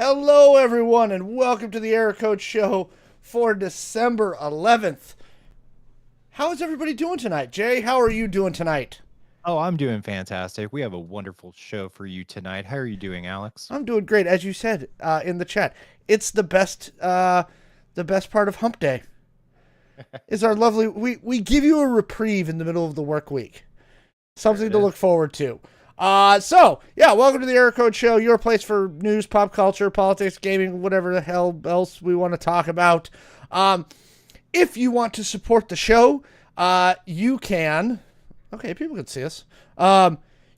Hello, everyone, and welcome to the Error Code Show for December 11th. How is everybody doing tonight? Jay, how are you doing tonight? Oh, I'm doing fantastic. We have a wonderful show for you tonight. How are you doing, Alex? I'm doing great, as you said in the chat. It's the best part of Hump Day. Is our lovely we give you a reprieve in the middle of the work week, There something it to is. look forward to. Welcome to the Error Code Show, your place for news, pop culture, politics, gaming, whatever the hell else we want to talk about. If you want to support the show, you can. Okay, people can see us.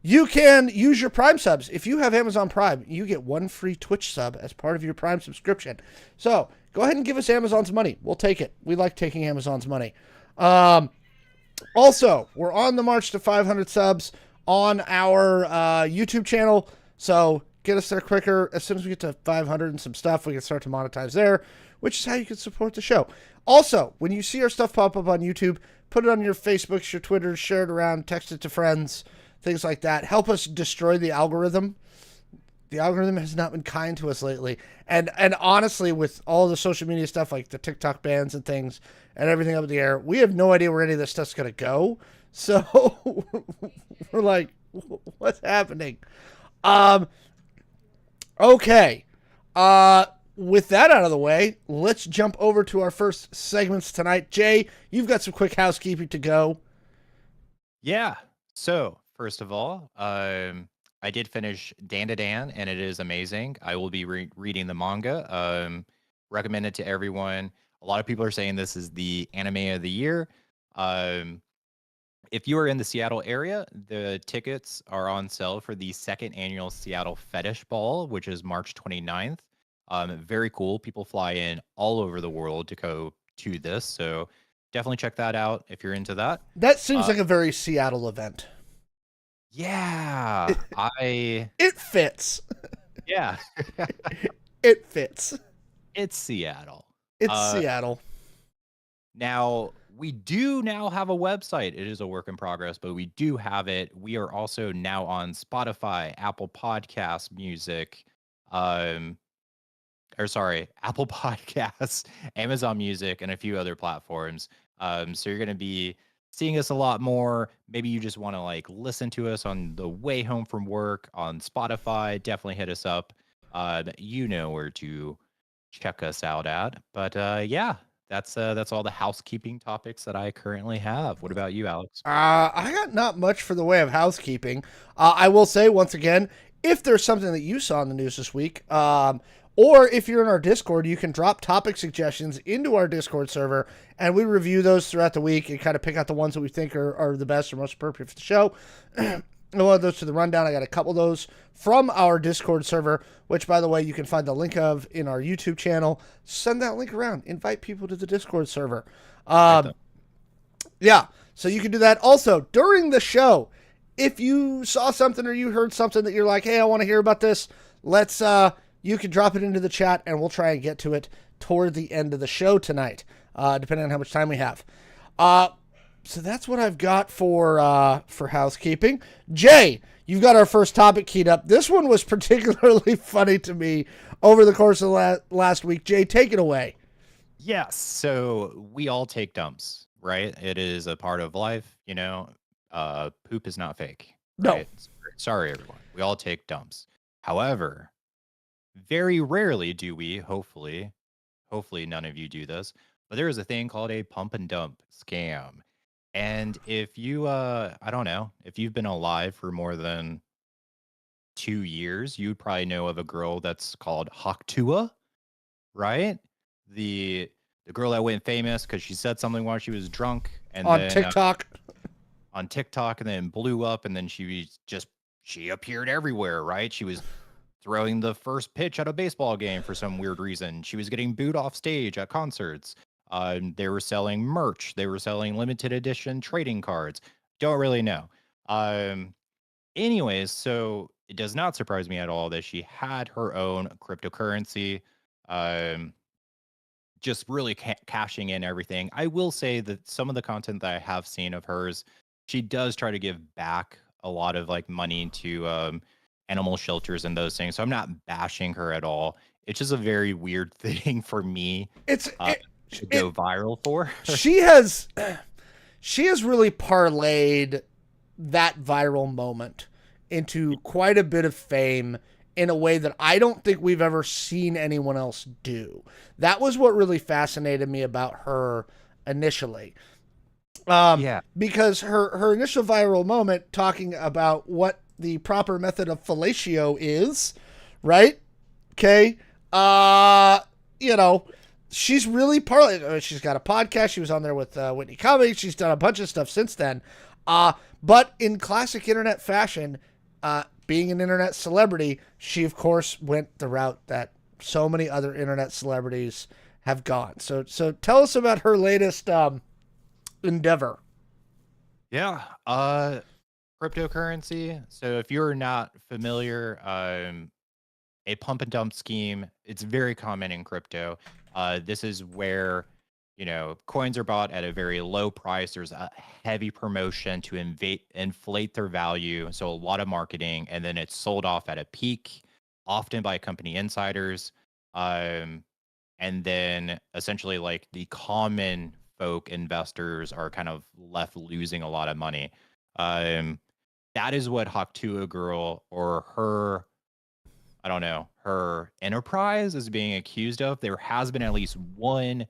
You can use your Prime subs. If you have Amazon Prime, you get one free Twitch sub as part of your Prime subscription. So go ahead and give us Amazon's money. We'll take it. We like taking Amazon's money. Also, we're on the march to 500 subs on our YouTube channel. So get us there quicker. As soon as we get to 500 and some stuff, we can start to monetize there, which is how you can support the show. Also, when you see our stuff pop up on YouTube, put it on your Facebooks, your Twitters, share it around, text it to friends, things like that. Help us destroy the algorithm. The algorithm has not been kind to us lately. And honestly, with all the social media stuff like the TikTok bans and things and everything up in the air, we have no idea where any of this stuff's going to go. So we're like, what's happening? Okay. With that out of the way, let's jump over to our first segments tonight. Jay, you've got some quick housekeeping to go. Yeah. So, first of all, I did finish Dan to Dan, and it is amazing. I will be reading the manga. Recommend it to everyone. A lot of people are saying this is the anime of the year. Um, if you are in the Seattle area, the tickets are on sale for the second annual Seattle Fetish Ball, which is March 29th. Very cool. People fly in all over the world to go to this. So definitely check that out if you're into that. That seems Uh, like a very Seattle event. yeah, I, It fits. yeah, It fits. it's Seattle. It's Uh, Seattle. Now, we do now have a website. It is a work in progress, but we do have it. We are also now on Spotify, Apple Podcasts, Music, um, or sorry, Apple Podcasts, Amazon Music, and a few other platforms. So you're going to be seeing us a lot more. Maybe you just want to like listen to us on the way home from work on Spotify. Definitely hit us up. You know where to check us out at. But yeah, that's all the housekeeping topics that I currently have. What about you, Alex? I got not much for the way of housekeeping. I will say once again, if there's something that you saw in the news this week, or if you're in our Discord, you can drop topic suggestions into our Discord server, and we review those throughout the week and kind of pick out the ones that we think are the best or most appropriate for the show. We'll add those to the rundown. I got a couple of those from our Discord server, which, by the way, you can find the link of in our YouTube channel. Send that link around. Invite people to the Discord server. Right there. Yeah, so you can do that. Also, during the show, if you saw something or you heard something that you're like, hey, I want to hear about this, you can drop it into the chat and we'll try and get to it toward the end of the show tonight, depending on how much time we have. So that's what I've got for housekeeping. Jay, you've got our first topic keyed up. This one was particularly funny to me over the course of last week. Jay, take it away. Yes. So we all take dumps, right? It is a part of life, you know. Poop is not fake, No. right? Sorry, everyone. We all take dumps. However, very rarely do we, hopefully none of you do this, but there is a thing called a pump and dump scam. And if you I don't know, if you've been alive for more than 2 years, you'd probably know of a girl that's called Tuah, right? The girl that went famous because she said something while she was drunk, and On then TikTok. on TikTok, and then blew up, and then she appeared everywhere, right? She was throwing the first pitch at a baseball game for some weird reason. She was getting booed off stage at concerts. They were selling merch. They were selling limited edition trading cards. Don't really know. Um, Anyways, so it does not surprise me at all that she had her own cryptocurrency. Um, just really cashing in everything. I will say that some of the content that I have seen of hers, she does try to give back a lot of like money to animal shelters and those things. So I'm not bashing her at all. it's just a very weird thing for me It's to it go viral for. she has she has really parlayed that viral moment into quite a bit of fame in a way that I don't think we've ever seen anyone else do. That was what really fascinated me about her initially. Yeah. Because her initial viral moment talking about what the proper method of fellatio is, right? Okay. You know, she's really partly. She's got a podcast. She was on there with Whitney Cummings. She's done a bunch of stuff since then. But in classic internet fashion, being an internet celebrity, she of course went the route that so many other internet celebrities have gone. So tell us about her latest endeavor. Yeah. Cryptocurrency. So if you're not familiar, a pump and dump scheme, it's very common in crypto. This is where, coins are bought at a very low price. There's a heavy promotion to inflate their value. So a lot of marketing, and then it's sold off at a peak, often by company insiders. And then essentially like the common folk investors are kind of left losing a lot of money. Um, that is what Haktua Girl or her, I don't know, her enterprise is being accused of. There has been at least one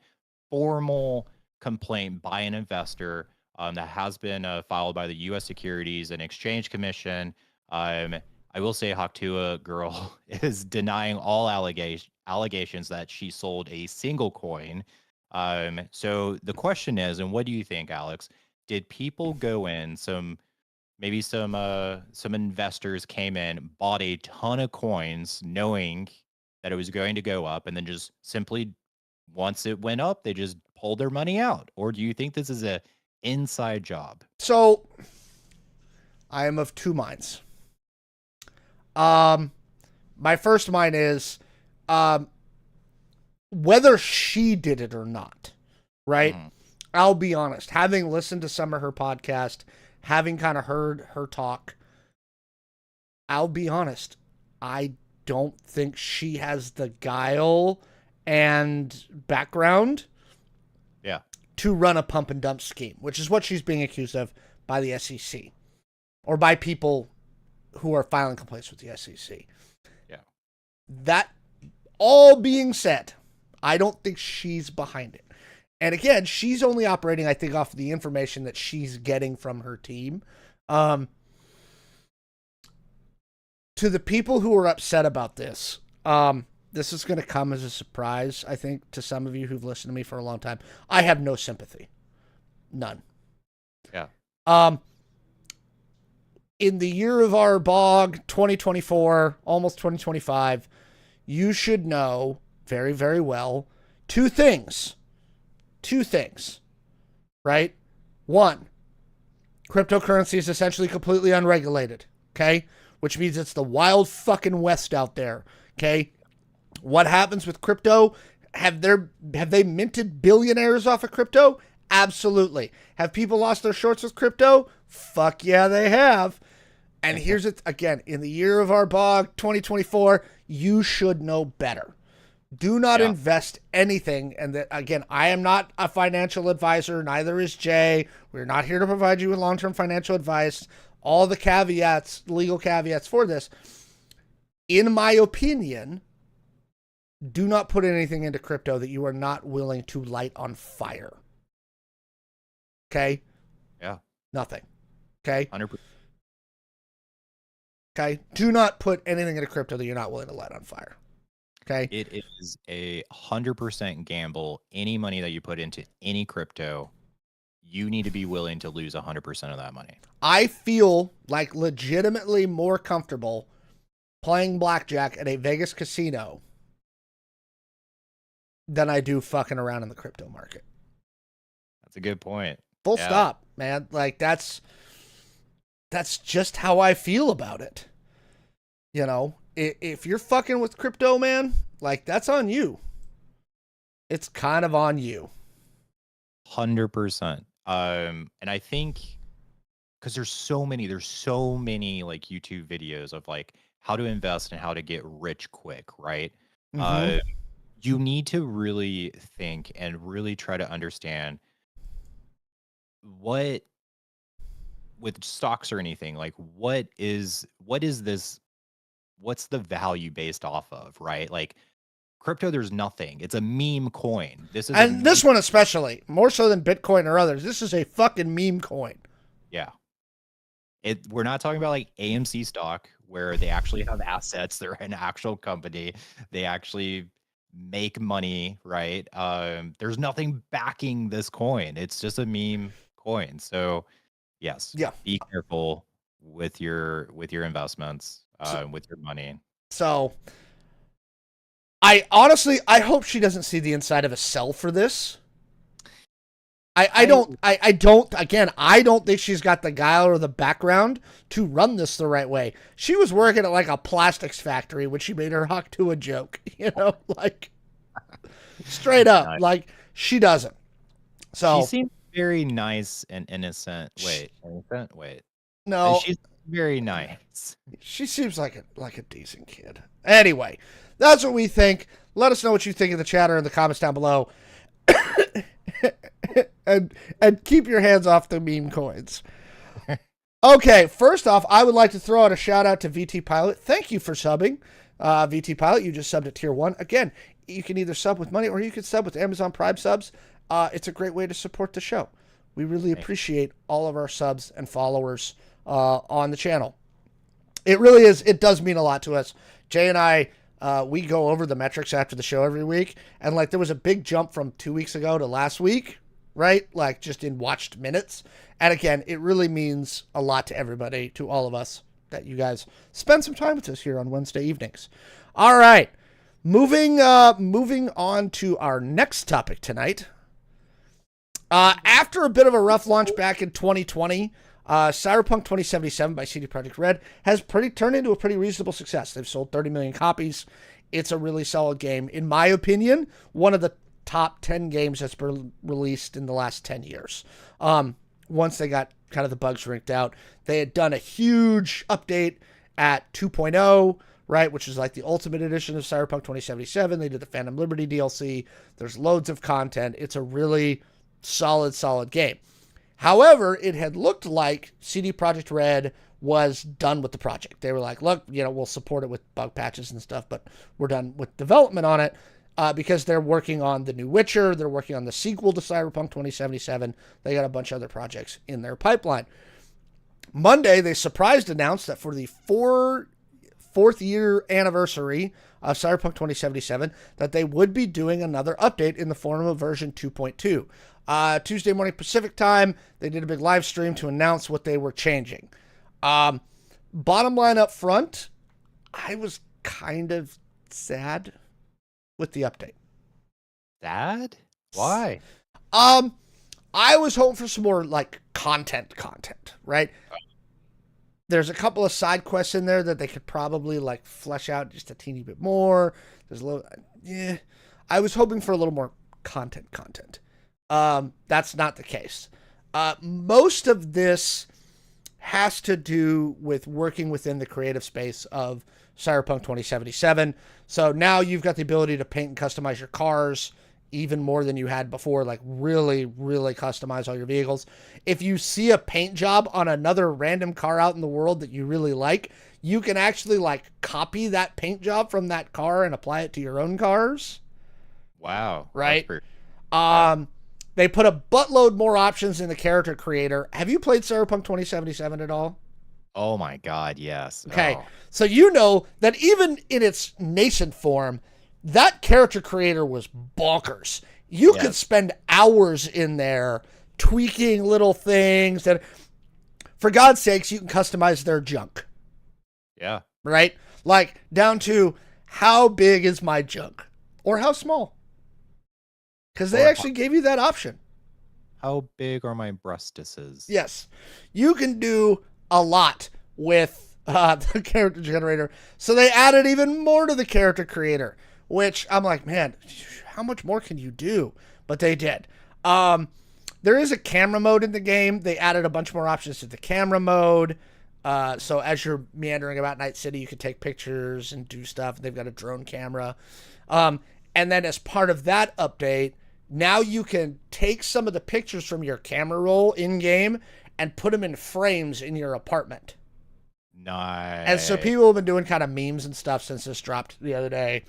formal complaint by an investor that has been filed by the U.S. Securities and Exchange Commission. I will say Haktua Girl is denying all allegations that she sold a single coin. So the question is, and what do you think, Alex? Did people go in, maybe some investors came in, bought a ton of coins, knowing that it was going to go up, and then just simply once it went up, they just pulled their money out? Or do you think this is a inside job? So I am of two minds. My first mind is whether she did it or not, right? Mhm. I'll be honest, having listened to some of her podcast, having kind of heard her talk, I'll be honest, I don't think she has the guile and background Yeah. to run a pump and dump scheme, which is what she's being accused of by the SEC or by people who are filing complaints with the SEC. Yeah. That all being said, I don't think she's behind it. And again, she's only operating, I think, off of the information that she's getting from her team. To the people who are upset about this, this is going to come as a surprise, I think, to some of you who've listened to me for a long time. I have no sympathy. None. Yeah. In the year of our bog, 2024, almost 2025, you should know very, very well two things, right? One, cryptocurrency is essentially completely unregulated, okay? Which means it's the wild fucking west out there, okay? What happens with crypto? Have they minted billionaires off of crypto? Absolutely. Have people lost their shorts with crypto? Fuck yeah, they have. And here's it again, in the year of our bog, 2024, you should know better. Do not invest anything. And that, again, I am not a financial advisor. Neither is Jay. We're not here to provide you with long-term financial advice. All the caveats, legal caveats for this. In my opinion, do not put anything into crypto that you are not willing to light on fire. Okay? Yeah. Nothing. Okay? 100%. Okay? Do not put anything into crypto that you're not willing to light on fire. Okay? It is a 100% gamble. Any money that you put into any crypto, you need to be willing to lose 100% of that money. I feel like legitimately more comfortable playing blackjack at a Vegas casino than I do fucking around in the crypto market. That's a good point. Full stop, man. Like that's just how I feel about it. You know, if you're fucking with crypto, man, like that's on you. It's kind of on you. 100%. And I think because there's so many like YouTube videos of like how to invest and how to get rich quick, right? Uh, you need to really think and really try to understand what with stocks or anything, like what is this what's the value based off of, right? Like crypto, there's nothing. It's a meme coin. This is a And meme. this one especially, more so than Bitcoin or others, this is a fucking meme coin. Yeah. We're not talking about like AMC stock where they actually have assets. They're an actual company. They actually make money, right? There's nothing backing this coin. It's just a meme coin. So yes, Yeah. be careful with your investments, with your money. So I hope she doesn't see the inside of a cell for this. I don't think she's got the guile or the background to run this the right way. She was working at like a plastics factory when she made her Hawk Tuah joke, like straight up, Nice. like she doesn't. So She seems very nice and innocent. Wait, innocent? Wait. no, She's very nice. she seems like a decent kid. Anyway, that's what we think. Let us know what you think in the chat or in the comments down below. and keep your hands off the meme coins. Okay, first off, I would like to throw out a shout out to VT Pilot. Thank you for subbing. VT Pilot, you just subbed at tier 1. Again, you can either sub with money or you can sub with Amazon Prime subs. It's a great way to support the show. We really appreciate all of our subs and followers on the channel. It really is. It does mean a lot to us. Jay and I, we go over the metrics after the show every week. And like there was a big jump from 2 weeks ago to last week, right? Like just in watched minutes. And again, it really means a lot to everybody, to all of us, that you guys spend some time with us here on Wednesday evenings. All right. Moving on to our next topic tonight. After a bit of a rough launch back in 2020, Cyberpunk 2077 by CD Projekt Red has turned into a pretty reasonable success. They've sold 30 million copies. It's a really solid game. In my opinion, one of the top 10 games that's been released in the last 10 years. Once they got kind of the bugs rinked out, they had done a huge update at 2.0, right, which is like the ultimate edition of Cyberpunk 2077. They did the Phantom Liberty DLC. There's loads of content. It's a really solid game. However, it had looked like CD Projekt Red was done with the project. They were like, look, we'll support it with bug patches and stuff, but we're done with development on it because they're working on the new Witcher. They're working on the sequel to Cyberpunk 2077. They got a bunch of other projects in their pipeline. Monday, they surprised announced that for the fourth year anniversary of Cyberpunk 2077, that they would be doing another update in the form of version 2.2. Tuesday morning Pacific time, they did a big live stream to announce what they were changing. Bottom line up front, I was kind of sad with the update. Sad? Why? I was hoping for some more like content, right? There's a couple of side quests in there that they could probably like flesh out just a teeny bit more. There's a little, I was hoping for a little more content. That's not the case. Most of this has to do with working within the creative space of Cyberpunk 2077. So now you've got the ability to paint and customize your cars even more than you had before, like really customize all your vehicles. If you see a paint job on another random car out in the world that you really like, you can actually like copy that paint job from that car and apply it to your own cars. Wow. Right? They put a buttload more options in the character creator. Have you played Cyberpunk 2077 at all? Oh my God, yes. Okay. Oh. So you know that even in its nascent form, that character creator was bonkers. You could spend hours in there tweaking little things that, for God's sakes, you can customize their junk. Yeah. Right? Like down to how big is my junk or how small. Because they actually gave you that option. How big are my breastises? Yes. You can do a lot with the character generator. So they added even more to the character creator, which I'm like, man, how much more can you do? But they did. There is a camera mode in the game. They added a bunch more options to the camera mode. So as you're meandering about Night City, you can take pictures and do stuff. They've got a drone camera. And then as part of that update, now you can take some of the pictures from your camera roll in game and put them in frames in your apartment. Nice. And so people have been doing kind of memes and stuff since this dropped the other day,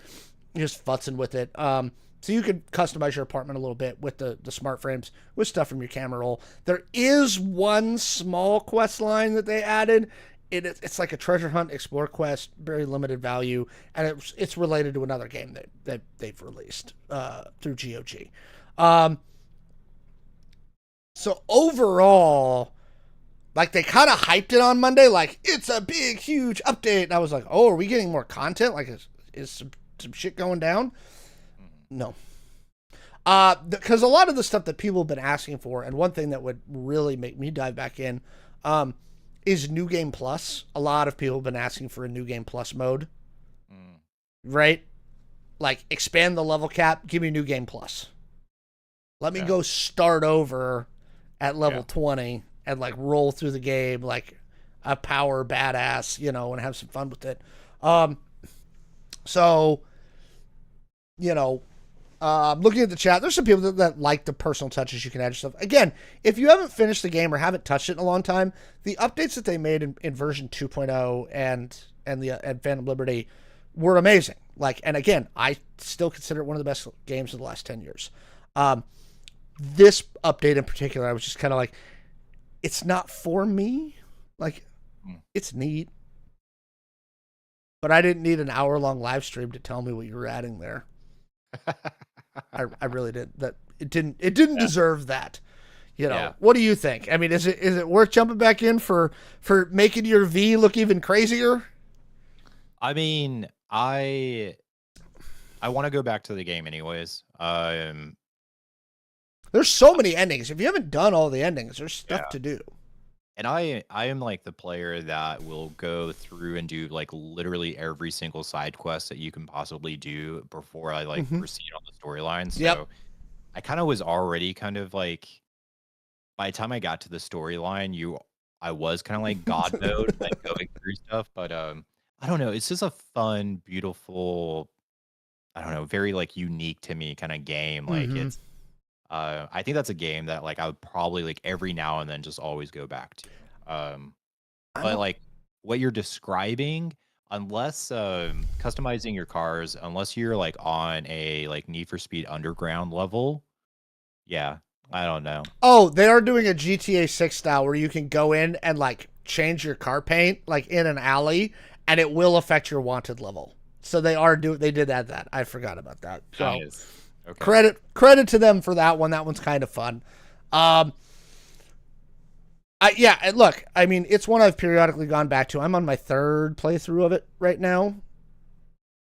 just futzing with it. So you could customize your apartment a little bit with the smart frames with stuff from your camera roll. There is one small quest line that they added. It's like a treasure hunt explore quest, very limited value, and it's related to another game that they've released through GOG. So overall, like, they kind of hyped it on Monday, like, it's a big, huge update. And I was like, oh, are we getting more content? Like, is some shit going down? No. Because a lot of the stuff that people have been asking for, and one thing that would really make me dive back in, is New Game Plus. A lot of people have been asking for a New Game Plus mode. Right? Like, expand the level cap, give me New Game Plus. Let me go start over at level 20 and, like, roll through the game like a power badass, you know, and have some fun with it. So, you know, looking at the chat, there's some people that like the personal touches you can add stuff. Again, if you haven't finished the game or haven't touched it in a long time, the updates that they made in version 2.0 and Phantom Liberty were amazing. Like, and again, I still consider it one of the best games of the last 10 years. This update in particular, I was just kind of like, it's not for me. Like, it's neat, but I didn't need an hour-long live stream to tell me what you were adding there. I really didn't. That it didn't deserve that. You know, what do you think? I mean, is it worth jumping back in for making your V look even crazier? I mean, I want to go back to the game anyways. There's so many endings. If you haven't done all the endings, there's stuff to do. And I am like the player that will go through and do like literally every single side quest that you can possibly do before I like proceed on the storyline. So I kind of was already kind of like, by the time I got to the storyline, I was kind of like God mode, like going through stuff. But I don't know. It's just a fun, beautiful, I don't know, very like unique to me kind of game. Like it's. I think that's a game that like I would probably like every now and then just always go back to. But like what you're describing, unless customizing your cars, unless you're like on a like Need for Speed Underground level, I don't know. Oh, they are doing a GTA 6 style where you can go in and like change your car paint like in an alley, and it will affect your wanted level. So they did add that. I forgot about that. So. Nice. Okay. Credit to them for that one. That one's kind of fun. And look, I mean, it's one I've periodically gone back to. I'm on my third playthrough of it right now,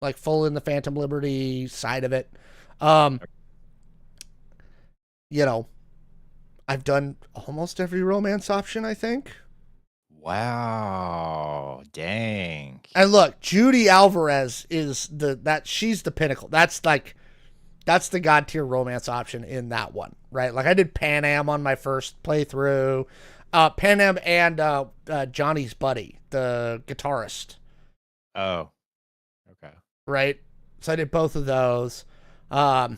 like full in the Phantom Liberty side of it. You know, I've done almost every romance option, I think. Wow, dang. And look, Judy Alvarez is she's the pinnacle. That's the god tier romance option in that one, right? Like I did Pan Am on my first playthrough, Pan Am and Johnny's buddy, the guitarist. Oh, okay. Right. So I did both of those. Again,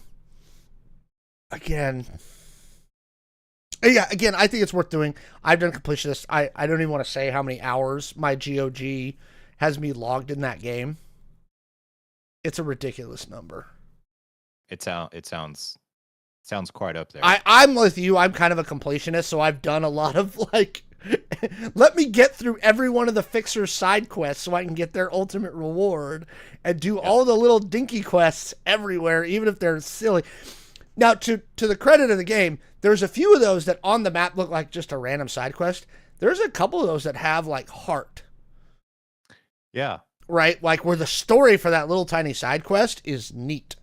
I think it's worth doing. I've done completionist. I don't even want to say how many hours my GOG has me logged in that game. It's a ridiculous number. It sounds quite up there. I'm with you. I'm kind of a completionist, so I've done a lot of like, let me get through every one of the fixer side quests so I can get their ultimate reward and do all the little dinky quests everywhere, even if they're silly. Now, to the credit of the game, there's a few of those that on the map look like just a random side quest. There's a couple of those that have like heart. Yeah. Right? Like where the story for that little tiny side quest is neat.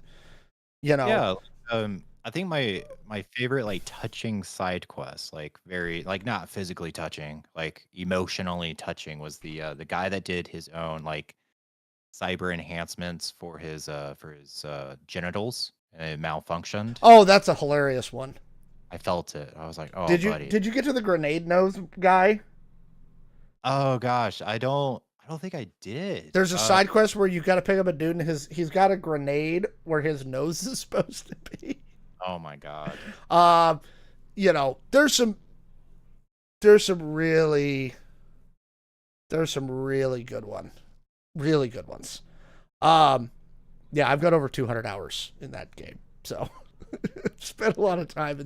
You know. Yeah. I think my favorite like touching side quest, like very like not physically touching, like emotionally touching, was the guy that did his own like cyber enhancements for his genitals and it malfunctioned. Oh, that's a hilarious one. I felt it. I was like, oh, did you buddy. Did you get to the grenade nose guy? Oh gosh, I don't think I did. There's a side quest where you got to pick up a dude and he's got a grenade where his nose is supposed to be. Oh my god. Um, you know, there's some really really good ones. Um, yeah, I've got over 200 hours in that game, so spent a lot of time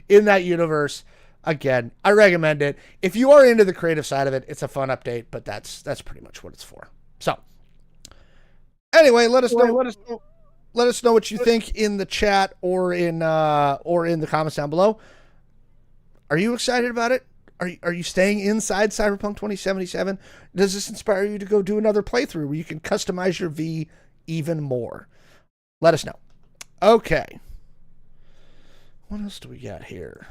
in that universe. Again, I recommend it. If you are into the creative side of it, it's a fun update, but that's pretty much what it's for. So, anyway, let us know. Let us know what you think in the chat or in the comments down below. Are you excited about it? Are you staying inside Cyberpunk 2077? Does this inspire you to go do another playthrough where you can customize your V even more? Let us know. Okay. What else do we got here?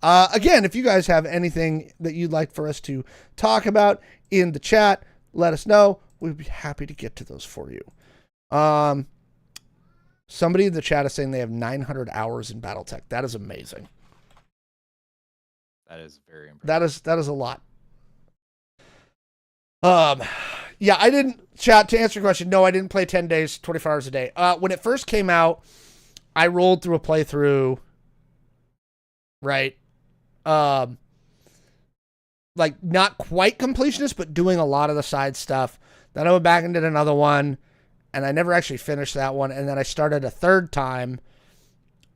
Again, if you guys have anything that you'd like for us to talk about in the chat, let us know. We'd be happy to get to those for you. Somebody in the chat is saying they have 900 hours in BattleTech. That is amazing. That is very impressive. That is a lot. Yeah, I didn't chat to answer your question. No, I didn't play 10 days, 24 hours a day. When it first came out, I rolled through a playthrough, right? Like not quite completionist, but doing a lot of the side stuff. Then I went back and did another one, and I never actually finished that one. And then I started a third time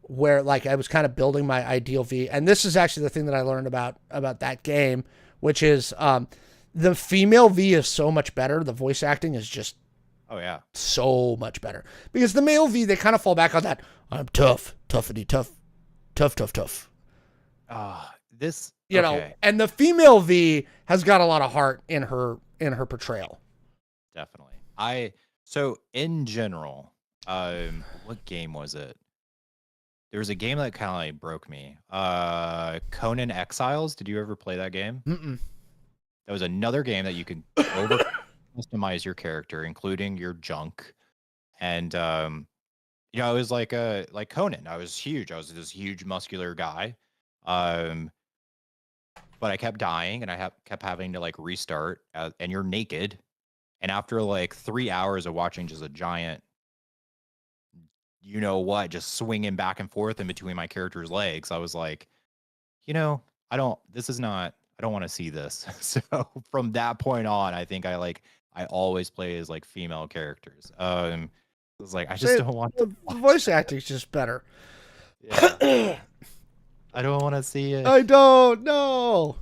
where like I was kind of building my ideal V. And this is actually the thing that I learned about that game, which is the female V is so much better. The voice acting is just so much better. Because the male V, they kind of fall back on that, I'm tough, toughity, tough. This you know, and the female V has got a lot of heart in her portrayal. Definitely. So in general, what game was it? There was a game that kind of like broke me. Conan Exiles. Did you ever play that game? Mm-mm. That was another game that you can over customize your character, including your junk. And you know, I was like Conan. I was huge. I was this huge muscular guy. But I kept dying, and I kept having to like restart. And you're naked. And after like 3 hours of watching just a giant, you know what, just swinging back and forth in between my character's legs, I was like, you know, I don't want to see this. So from that point on, I think I always play as like female characters. It was like, I just don't want the voice acting is just better. Yeah. I don't want to see it. I don't know.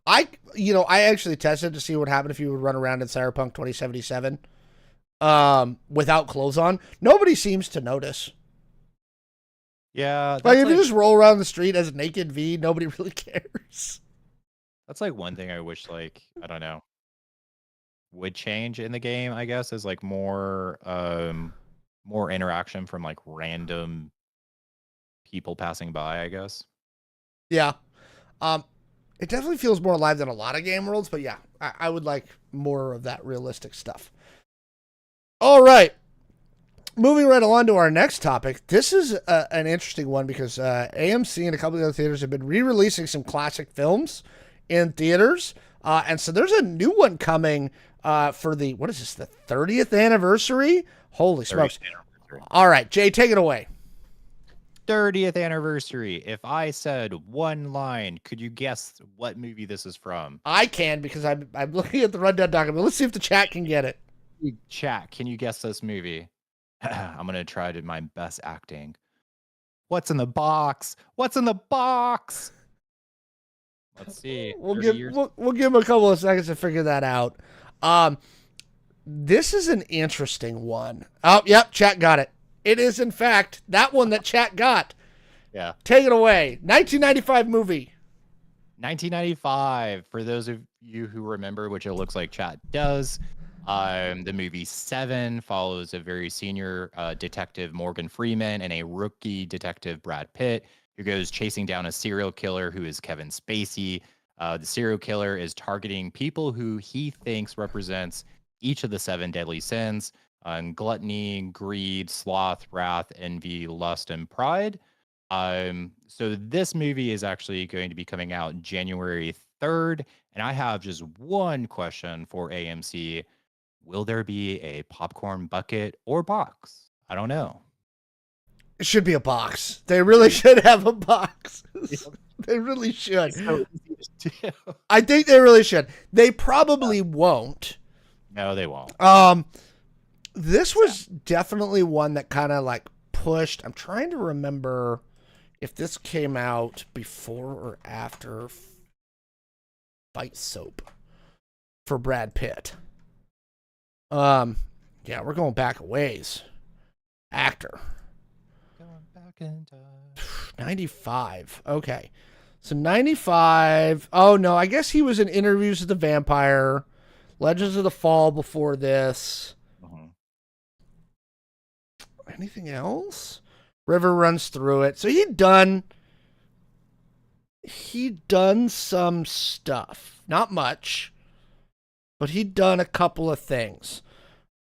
I actually tested to see what happened if you would run around in Cyberpunk 2077 without clothes on. Nobody seems to notice. Yeah. Like if you just roll around the street as a naked V, nobody really cares. That's like one thing I wish, like, I don't know, would change in the game, I guess, is like more interaction from like random people passing by, I guess. Yeah. It definitely feels more alive than a lot of game worlds, but yeah, I would like more of that realistic stuff. All right. Moving right along to our next topic. This is an interesting one because AMC and a couple of other theaters have been re-releasing some classic films in theaters. And so there's a new one coming for the 30th anniversary? Holy smokes. All right, Jay, take it away. 30th anniversary. If I said one line, could you guess what movie this is from? I can because I'm looking at the rundown document. Let's see if the chat can get it. Chat, can you guess this movie? I'm going to try to my best acting. What's in the box? What's in the box? Let's see. We'll give him a couple of seconds to figure that out. This is an interesting one. Oh, yep, chat got it. It is, in fact, that one that chat got. Yeah. Take it away. 1995 movie. 1995. For those of you who remember, which it looks like chat does, the movie Seven follows a very senior detective, Morgan Freeman, and a rookie detective, Brad Pitt, who goes chasing down a serial killer who is Kevin Spacey. The serial killer is targeting people who he thinks represents each of the 7 deadly sins. Gluttony, greed, sloth, wrath, envy, lust, and pride. So this movie is actually going to be coming out January 3rd. And I have just one question for AMC. Will there be a popcorn bucket or box? I don't know. It should be a box. They really should have a box. They really should. It's so easy to do. I think they really should. They probably won't. No, they won't. This was definitely one that kind of like pushed. I'm trying to remember if this came out before or after Fight Soap for Brad Pitt. Yeah, we're going back a ways. Actor. Going back in time. 95. Okay. So 95. Oh, no. I guess he was in Interviews with the Vampire. Legends of the Fall before this. Anything else? River Runs Through It. So he'd done some stuff. Not much. But he'd done a couple of things.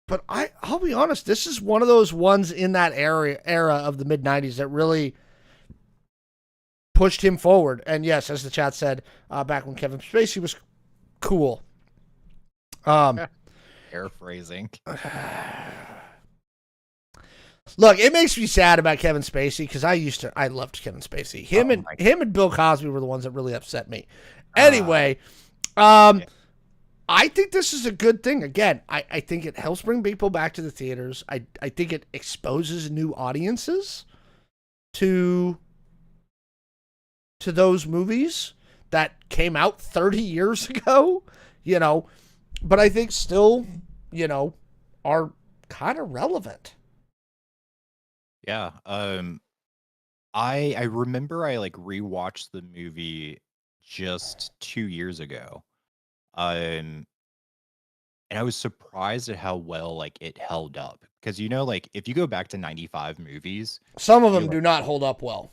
But I'll be honest, this is one of those ones in that era of the mid-90s that really pushed him forward. And yes, as the chat said, back when Kevin Spacey was cool. Paraphrasing. Look, it makes me sad about Kevin Spacey because I loved Kevin Spacey. Him and Bill Cosby were the ones that really upset me. Anyway, I think this is a good thing. Again, I think it helps bring people back to the theaters. I think it exposes new audiences to those movies that came out 30 years ago, but I think still, are kind of relevant. Yeah. I remember I like rewatched the movie just 2 years ago. And I was surprised at how well like it held up because like if you go back to 95 movies, some of them do not hold up well.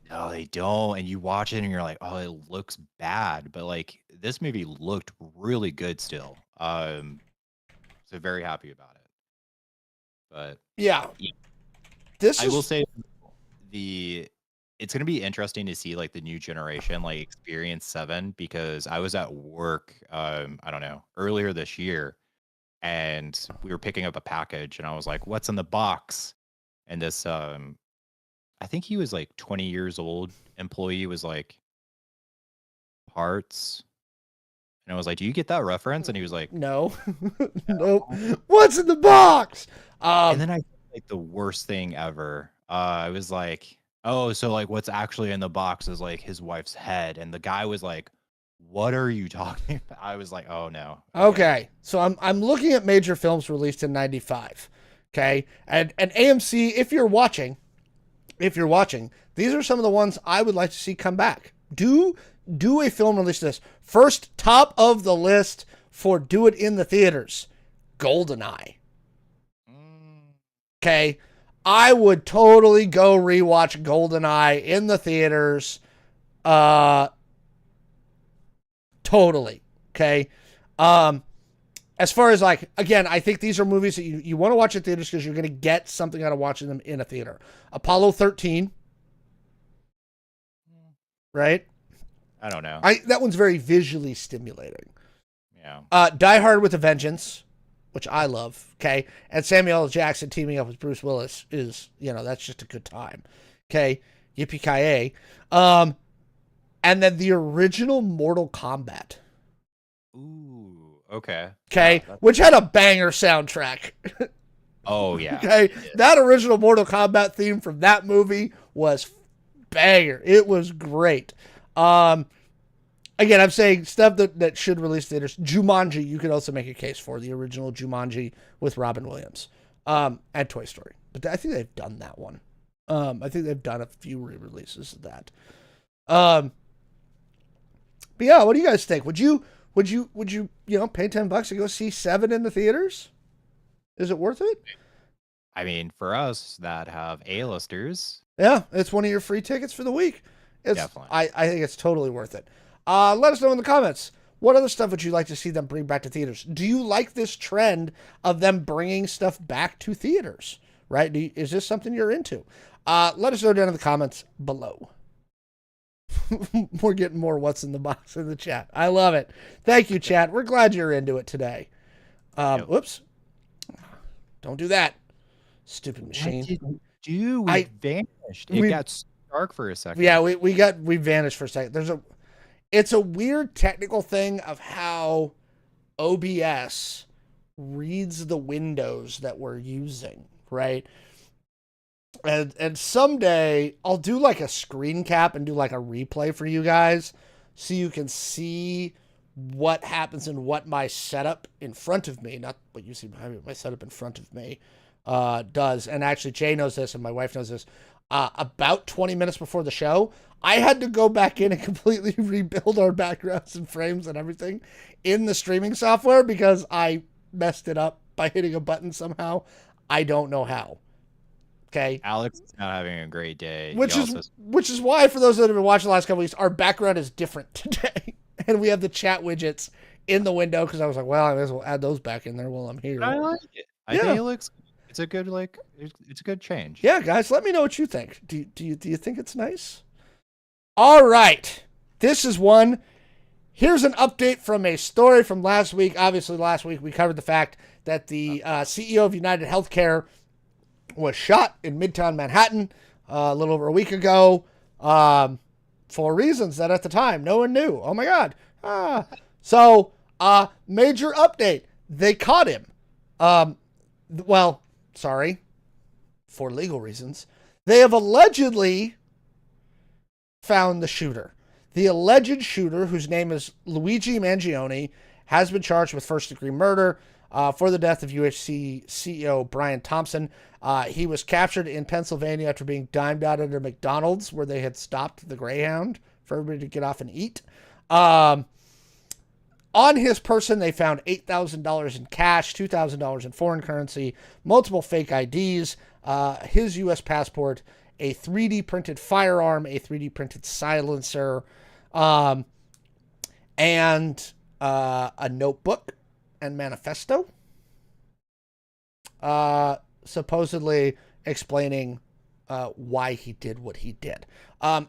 No, they don't. And you watch it and you're like, oh, it looks bad, but like this movie looked really good still. So very happy about it. But yeah. I will say it's going to be interesting to see like the new generation like experience 7 because I was at work I don't know earlier this year and we were picking up a package and I was like, what's in the box? And this I think he was like 20 years old employee was like, parts. And I was like, do you get that reference? And he was like, no. Nope. What's in the box? And then I like the worst thing ever. I was like, oh, so like what's actually in the box is like his wife's head. And the guy was like, what are you talking about? I was like, oh no. Okay. So I'm looking at major films released in 95. Okay. And AMC, if you're watching, these are some of the ones I would like to see come back. Do a film release this. First, top of the list for do it in the theaters. GoldenEye. Okay. I would totally go rewatch GoldenEye in the theaters. Totally. Okay. As far as like, again, I think these are movies that you want to watch in theaters because you're going to get something out of watching them in a theater. Apollo 13. Right? I don't know. That one's very visually stimulating. Yeah. Die Hard with a Vengeance, which I love. Okay. And Samuel L. Jackson teaming up with Bruce Willis is, that's just a good time. Okay. Yippee-ki-yay. And then the original Mortal Kombat. Ooh. Okay. Okay. Which had a banger soundtrack. Oh, yeah. Okay. That original Mortal Kombat theme from that movie was banger. It was great. Again, I'm saying stuff that should release theaters. Jumanji, you could also make a case for the original Jumanji with Robin Williams. And Toy Story. But I think they've done that one. I think they've done a few re-releases of that. But yeah, what do you guys think? Would you pay $10 to go see 7 in the theaters? Is it worth it? I mean, for us that have A-listers. Yeah, it's one of your free tickets for the week. Definitely. I think it's totally worth it. Let us know in the comments. What other stuff would you like to see them bring back to theaters? Do you like this trend of them bringing stuff back to theaters? Right? Is this something you're into? Let us know down in the comments below. We're getting more what's in the box in the chat. I love it. Thank you, chat. We're glad you're into it today. Yep. Whoops. Don't do that. Stupid What machine. did we do? We vanished. It got dark for a second. Yeah, we vanished for a second. It's a weird technical thing of how OBS reads the windows that we're using, right? And someday I'll do like a screen cap and do like a replay for you guys so you can see what happens and what my setup in front of me, not what you see behind me, my setup in front of me does. And actually Jay knows this and my wife knows this. About 20 minutes before the show, I had to go back in and completely rebuild our backgrounds and frames and everything in the streaming software because I messed it up by hitting a button somehow. I don't know how. Okay. Alex is not having a great day. Which is why, for those that have been watching the last couple weeks, our background is different today. And we have the chat widgets in the window because I was like, well, I may as well add those back in there while I'm here. I like it. I think it looks. It's a good it's a good change. Yeah, guys, let me know what you think. Do you think it's nice? All right. This is one. Here's an update from a story from last week. Obviously, last week we covered the fact that the CEO of United Healthcare was shot in Midtown Manhattan a little over a week ago for reasons that at the time no one knew. Oh, my God. So, major update. They caught him. Well, sorry. For legal reasons. They have allegedly found the shooter. The alleged shooter, whose name is Luigi Mangione, has been charged with first-degree murder for the death of UHC CEO Brian Thompson. He was captured in Pennsylvania after being dimed out at a McDonald's where they had stopped the Greyhound for everybody to get off and eat. On his person, they found $8,000 in cash, $2,000 in foreign currency, multiple fake IDs, his U.S. passport, a 3D printed firearm, a 3D printed silencer, and a notebook and manifesto, supposedly explaining why he did what he did.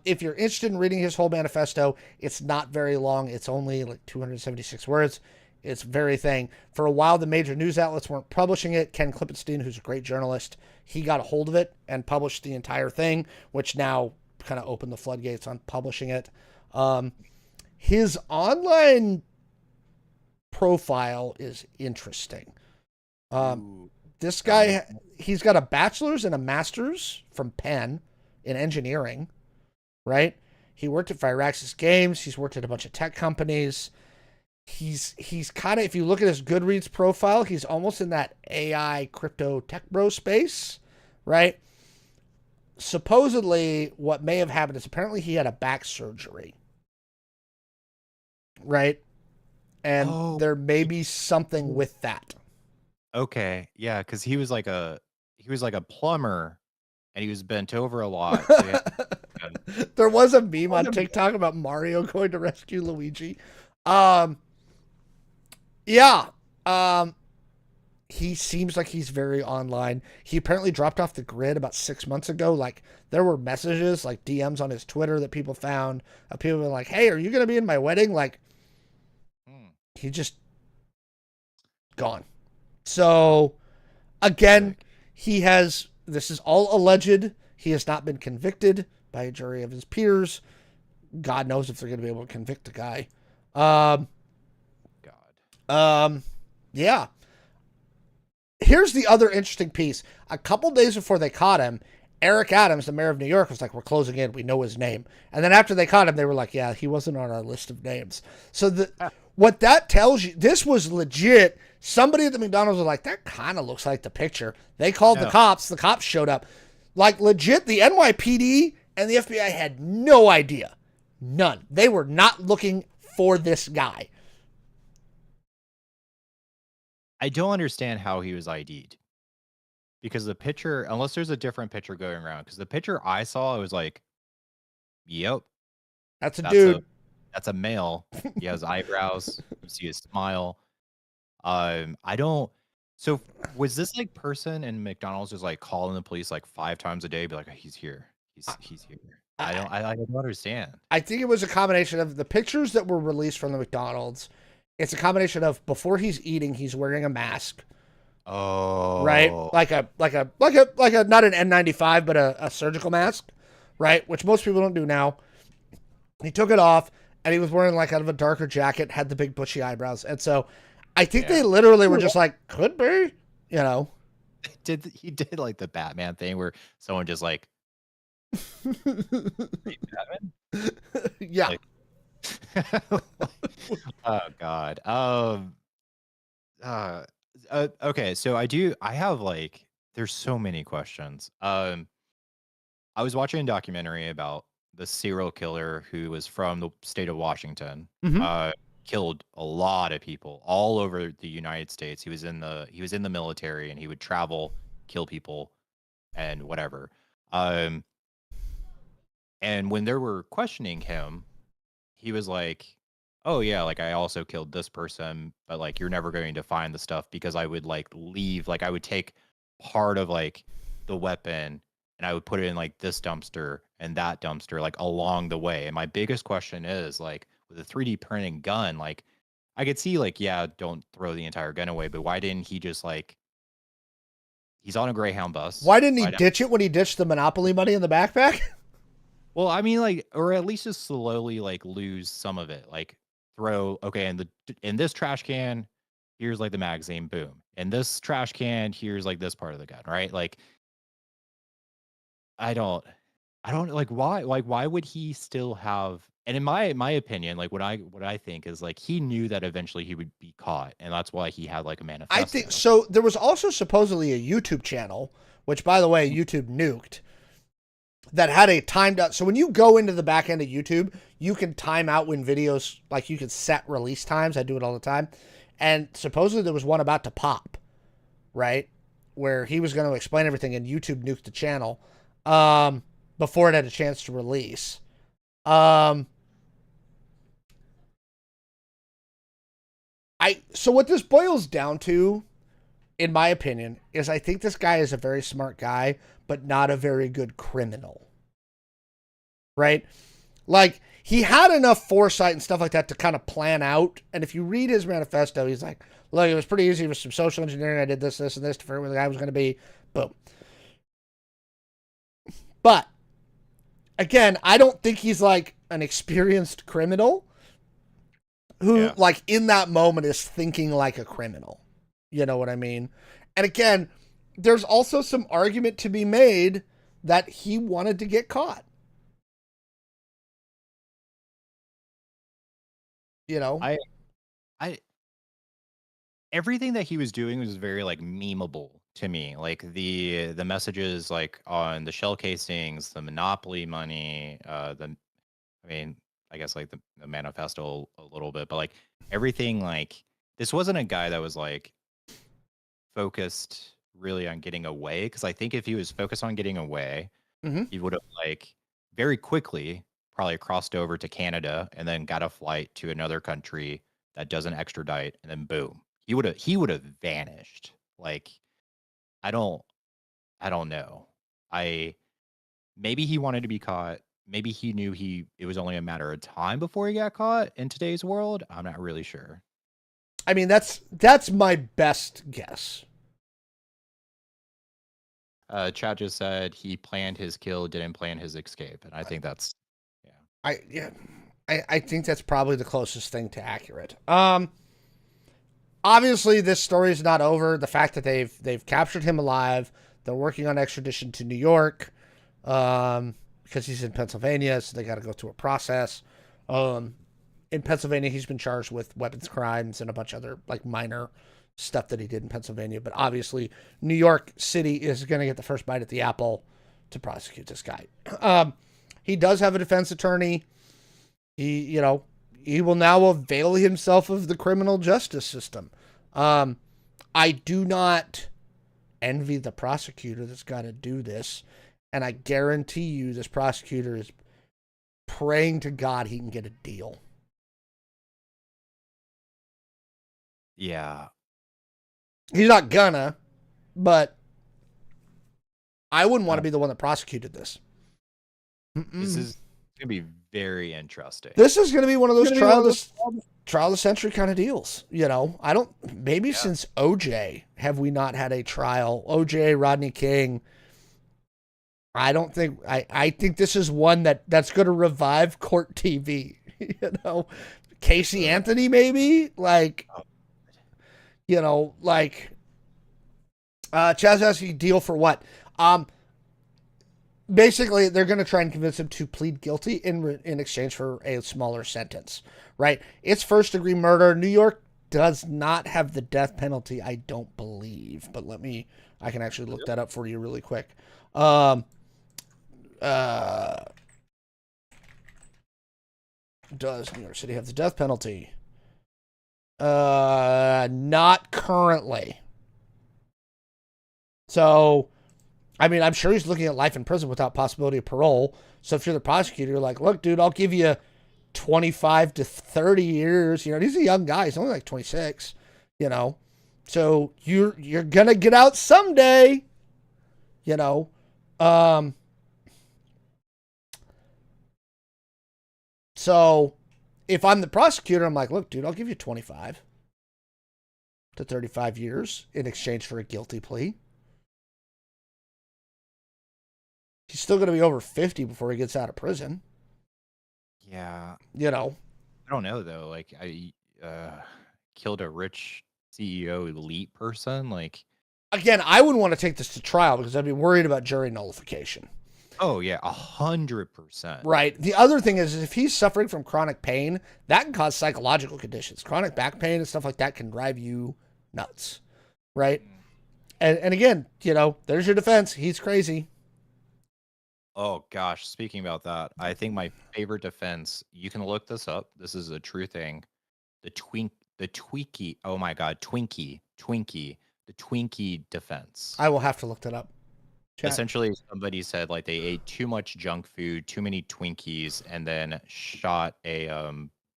If you're interested in reading his whole manifesto, it's not very long. It's only like 276 words. It's very thing. For a while, the major news outlets weren't publishing it. Ken Klippenstein, who's a great journalist, he got a hold of it and published the entire thing, which now kind of opened the floodgates on publishing it. His online profile is interesting. This guy, he's got a bachelor's and a master's from Penn in engineering, right? He worked at Firaxis Games. He's worked at a bunch of tech companies. He's kind of, if you look at his Goodreads profile, he's almost in that AI crypto tech bro space, right? Supposedly, what may have happened is apparently he had a back surgery, right? And there may be something with that. Okay, yeah, because he was like a plumber, and he was bent over a lot. So there was a meme on TikTok about Mario going to rescue Luigi. He seems like he's very online. He apparently dropped off the grid about 6 months ago. Like, there were messages, like DMs on his Twitter that people found. People were like, hey, are you going to be in my wedding? Like, he just gone. So, again, this is all alleged. He has not been convicted by a jury of his peers. God knows if they're going to be able to convict the guy. Yeah. Here's the other interesting piece. A couple days before they caught him, Eric Adams, the mayor of New York, was like, we're closing in. We know his name. And then after they caught him, they were like, yeah, he wasn't on our list of names. So what that tells you, this was legit. Somebody at the McDonald's was like, that kind of looks like the picture. They called the cops. The cops showed up. Like, legit, the NYPD and the FBI had no idea. None. They were not looking for this guy. I don't understand how he was ID'd. Because the picture, unless there's a different picture going around, because the picture I saw, I was like, yep. That's a dude. That's a male. He has eyebrows. You see his smile. So was this like person in McDonald's just like calling the police like 5 times a day, be like, he's here. He's here. I, I don't understand. I think it was a combination of the pictures that were released from the McDonald's. It's a combination of before he's eating, he's wearing a mask, right? Oh, Like a not an N95, but a surgical mask, right? Which most people don't do now. He took it off and he was wearing like out of a darker jacket, had the big bushy eyebrows. And so I think they yeah. literally were just like, could be, you know. He did like the Batman thing where someone just like, "Hey, Batman?" Yeah. Like, oh God. Uh, okay, so I have like there's so many questions. I was watching a documentary about the serial killer who was from the state of Washington. Hmm. Uh, killed a lot of people all over the United States. He was in the military and he would travel, kill people, and whatever. Um, and when they were questioning him, he was like, "Oh yeah, like I also killed this person, but like you're never going to find the stuff because I would like leave, like I would take part of like the weapon and I would put it in like this dumpster and that dumpster like along the way." And my biggest question is like with a 3D printing gun, like I could see like yeah, don't throw the entire gun away, but why didn't he just like he's on a Greyhound bus? Why didn't he Why not? ditch it when he ditched the Monopoly money in the backpack? Well, I mean, like, or at least just slowly like lose some of it. Like throw okay, in this trash can, here's like the magazine, boom. In this trash can, here's like this part of the gun, right? Like I don't I don't like why would he still have and in my opinion, like what I think is like he knew that eventually he would be caught, and that's why he had like a I think manifesto. so. There was also supposedly a YouTube channel, which by the way, YouTube nuked, that had a timed out. So when you go into the back end of YouTube, you can time out when videos, like you can set release times. I do it all the time. And supposedly there was one about to pop, right? Where he was going to explain everything and YouTube nuked the channel before it had a chance to release. Um, so what this boils down to, in my opinion, is I think this guy is a very smart guy, but not a very good criminal. Right? Like, he had enough foresight and stuff like that to kind of plan out. And if you read his manifesto, he's like, look, it was pretty easy with some social engineering. I did this, this, and this to figure out where the guy was going to be. Boom. But, again, I don't think he's like an experienced criminal who, Yeah. like, in that moment is thinking like a criminal. You know what I mean? And again, there's also some argument to be made that he wanted to get caught. You know? I I everything that he was doing was very like memeable to me. Like the messages like on the shell casings, the monopoly money, the I mean, I guess like the manifesto a little bit, but like everything like this wasn't a guy that was like focused really on getting away. Cause I think if he was focused on getting away, Mm-hmm. he would have like very quickly probably crossed over to Canada and then got a flight to another country that doesn't extradite, and then boom, he would have vanished. Like I don't I don't know. I maybe he wanted to be caught. Maybe he knew it was only a matter of time before he got caught in today's world. I'm not really sure. I mean, that's my best guess. Chad just said he planned his kill, didn't plan his escape, and I think that's yeah. Yeah, I think that's probably the closest thing to accurate. Obviously this story is not over. The fact that they've captured him alive, they're working on extradition to New York, because he's in Pennsylvania, so they got to go through a process. In Pennsylvania, he's been charged with weapons crimes and a bunch of other like minor stuff that he did in Pennsylvania. But obviously, New York City is going to get the first bite at the apple to prosecute this guy. He does have a defense attorney. He will now avail himself of the criminal justice system. I do not envy the prosecutor that's got to do this, and I guarantee you, this prosecutor is praying to God he can get a deal. Yeah. He's not gonna, but I wouldn't want to Uh, be the one that prosecuted this. This is gonna be very interesting. This is going to be one of those trial of the century kind of deals. You know, I don't, maybe since OJ have we not had a trial. OJ, Rodney King. I don't think, I think this is one that's going to revive court TV. You know, Casey Anthony, maybe, like, you know, like, Chazowski deal for what? Basically, they're going to try and convince him to plead guilty in exchange for a smaller sentence, right? It's first-degree murder. New York does not have the death penalty, I don't believe. But I can actually look that up for you really quick. Does New York City have the death penalty? Not currently. So, I mean, I'm sure he's looking at life in prison without possibility of parole. So if you're the prosecutor, you're like, look, dude, I'll give you 25 to 30 years. You know, he's a young guy. He's only like 26, you know. So you're going to get out someday, you know. So if I'm the prosecutor, I'm like, look, dude, I'll give you 25 to 35 years in exchange for a guilty plea. He's still going to be over 50 before he gets out of prison. Yeah. You know. I don't know, though. Like, I killed a rich CEO elite person. Like, again, I wouldn't want to take this to trial because I'd be worried about jury nullification. Oh, yeah, 100%. Right. The other thing is if he's suffering from chronic pain, that can cause psychological conditions. Chronic back pain and stuff like that can drive you nuts. Right. And again, you know, there's your defense. He's crazy. Oh gosh, speaking about that, I think my favorite defense, you can look this up. This is a true thing. The Twinkie, oh my god, Twinkie, the Twinkie defense. I will have to look that up. Chat. Essentially, somebody said like they ate too much junk food, too many Twinkies, and then shot a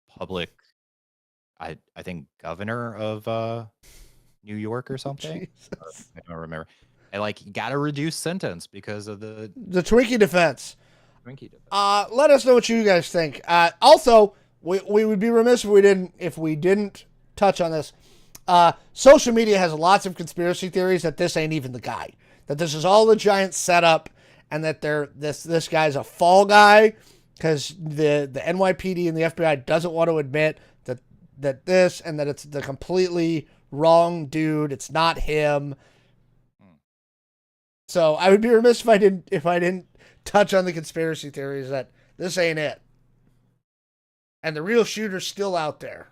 public, I think governor of New York or something. I don't remember. And like got a reduced sentence because of the Twinkie defense. Twinkie defense. Let us know what you guys think. Also, we would be remiss if we didn't touch on this. Social media has lots of conspiracy theories that this ain't even the guy. That this is all a giant setup, and that this guy's a fall guy because the NYPD and the FBI doesn't want to admit that this and that it's the completely wrong dude. It's not him. So I would be remiss if I didn't touch on the conspiracy theories that this ain't it. And the real shooter's still out there.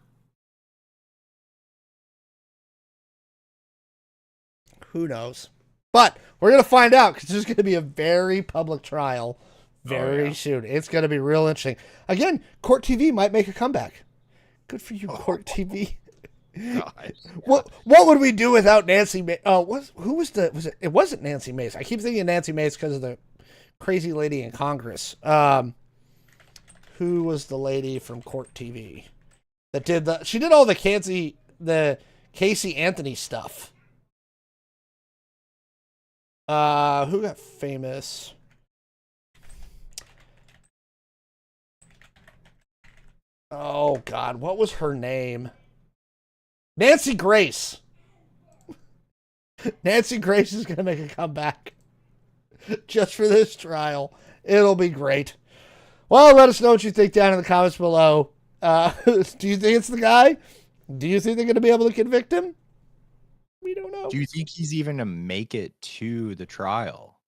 Who knows? But we're going to find out because there's going to be a very public trial very soon. It's going to be real interesting. Again, Court TV might make a comeback. Good for you, Court TV. God. What would we do without Nancy Mace? It wasn't Nancy Mace. I keep thinking Nancy Mace because of the crazy lady in Congress. Who was the lady from Court TV that did she did all the Casey Anthony stuff. Who got famous? Oh God, what was her name? Nancy Grace. Nancy Grace is going to make a comeback just for this trial. It'll be great. Well, let us know what you think down in the comments below. Do you think it's the guy? Do you think they're going to be able to convict him? We don't know. Do you think he's even going to make it to the trial?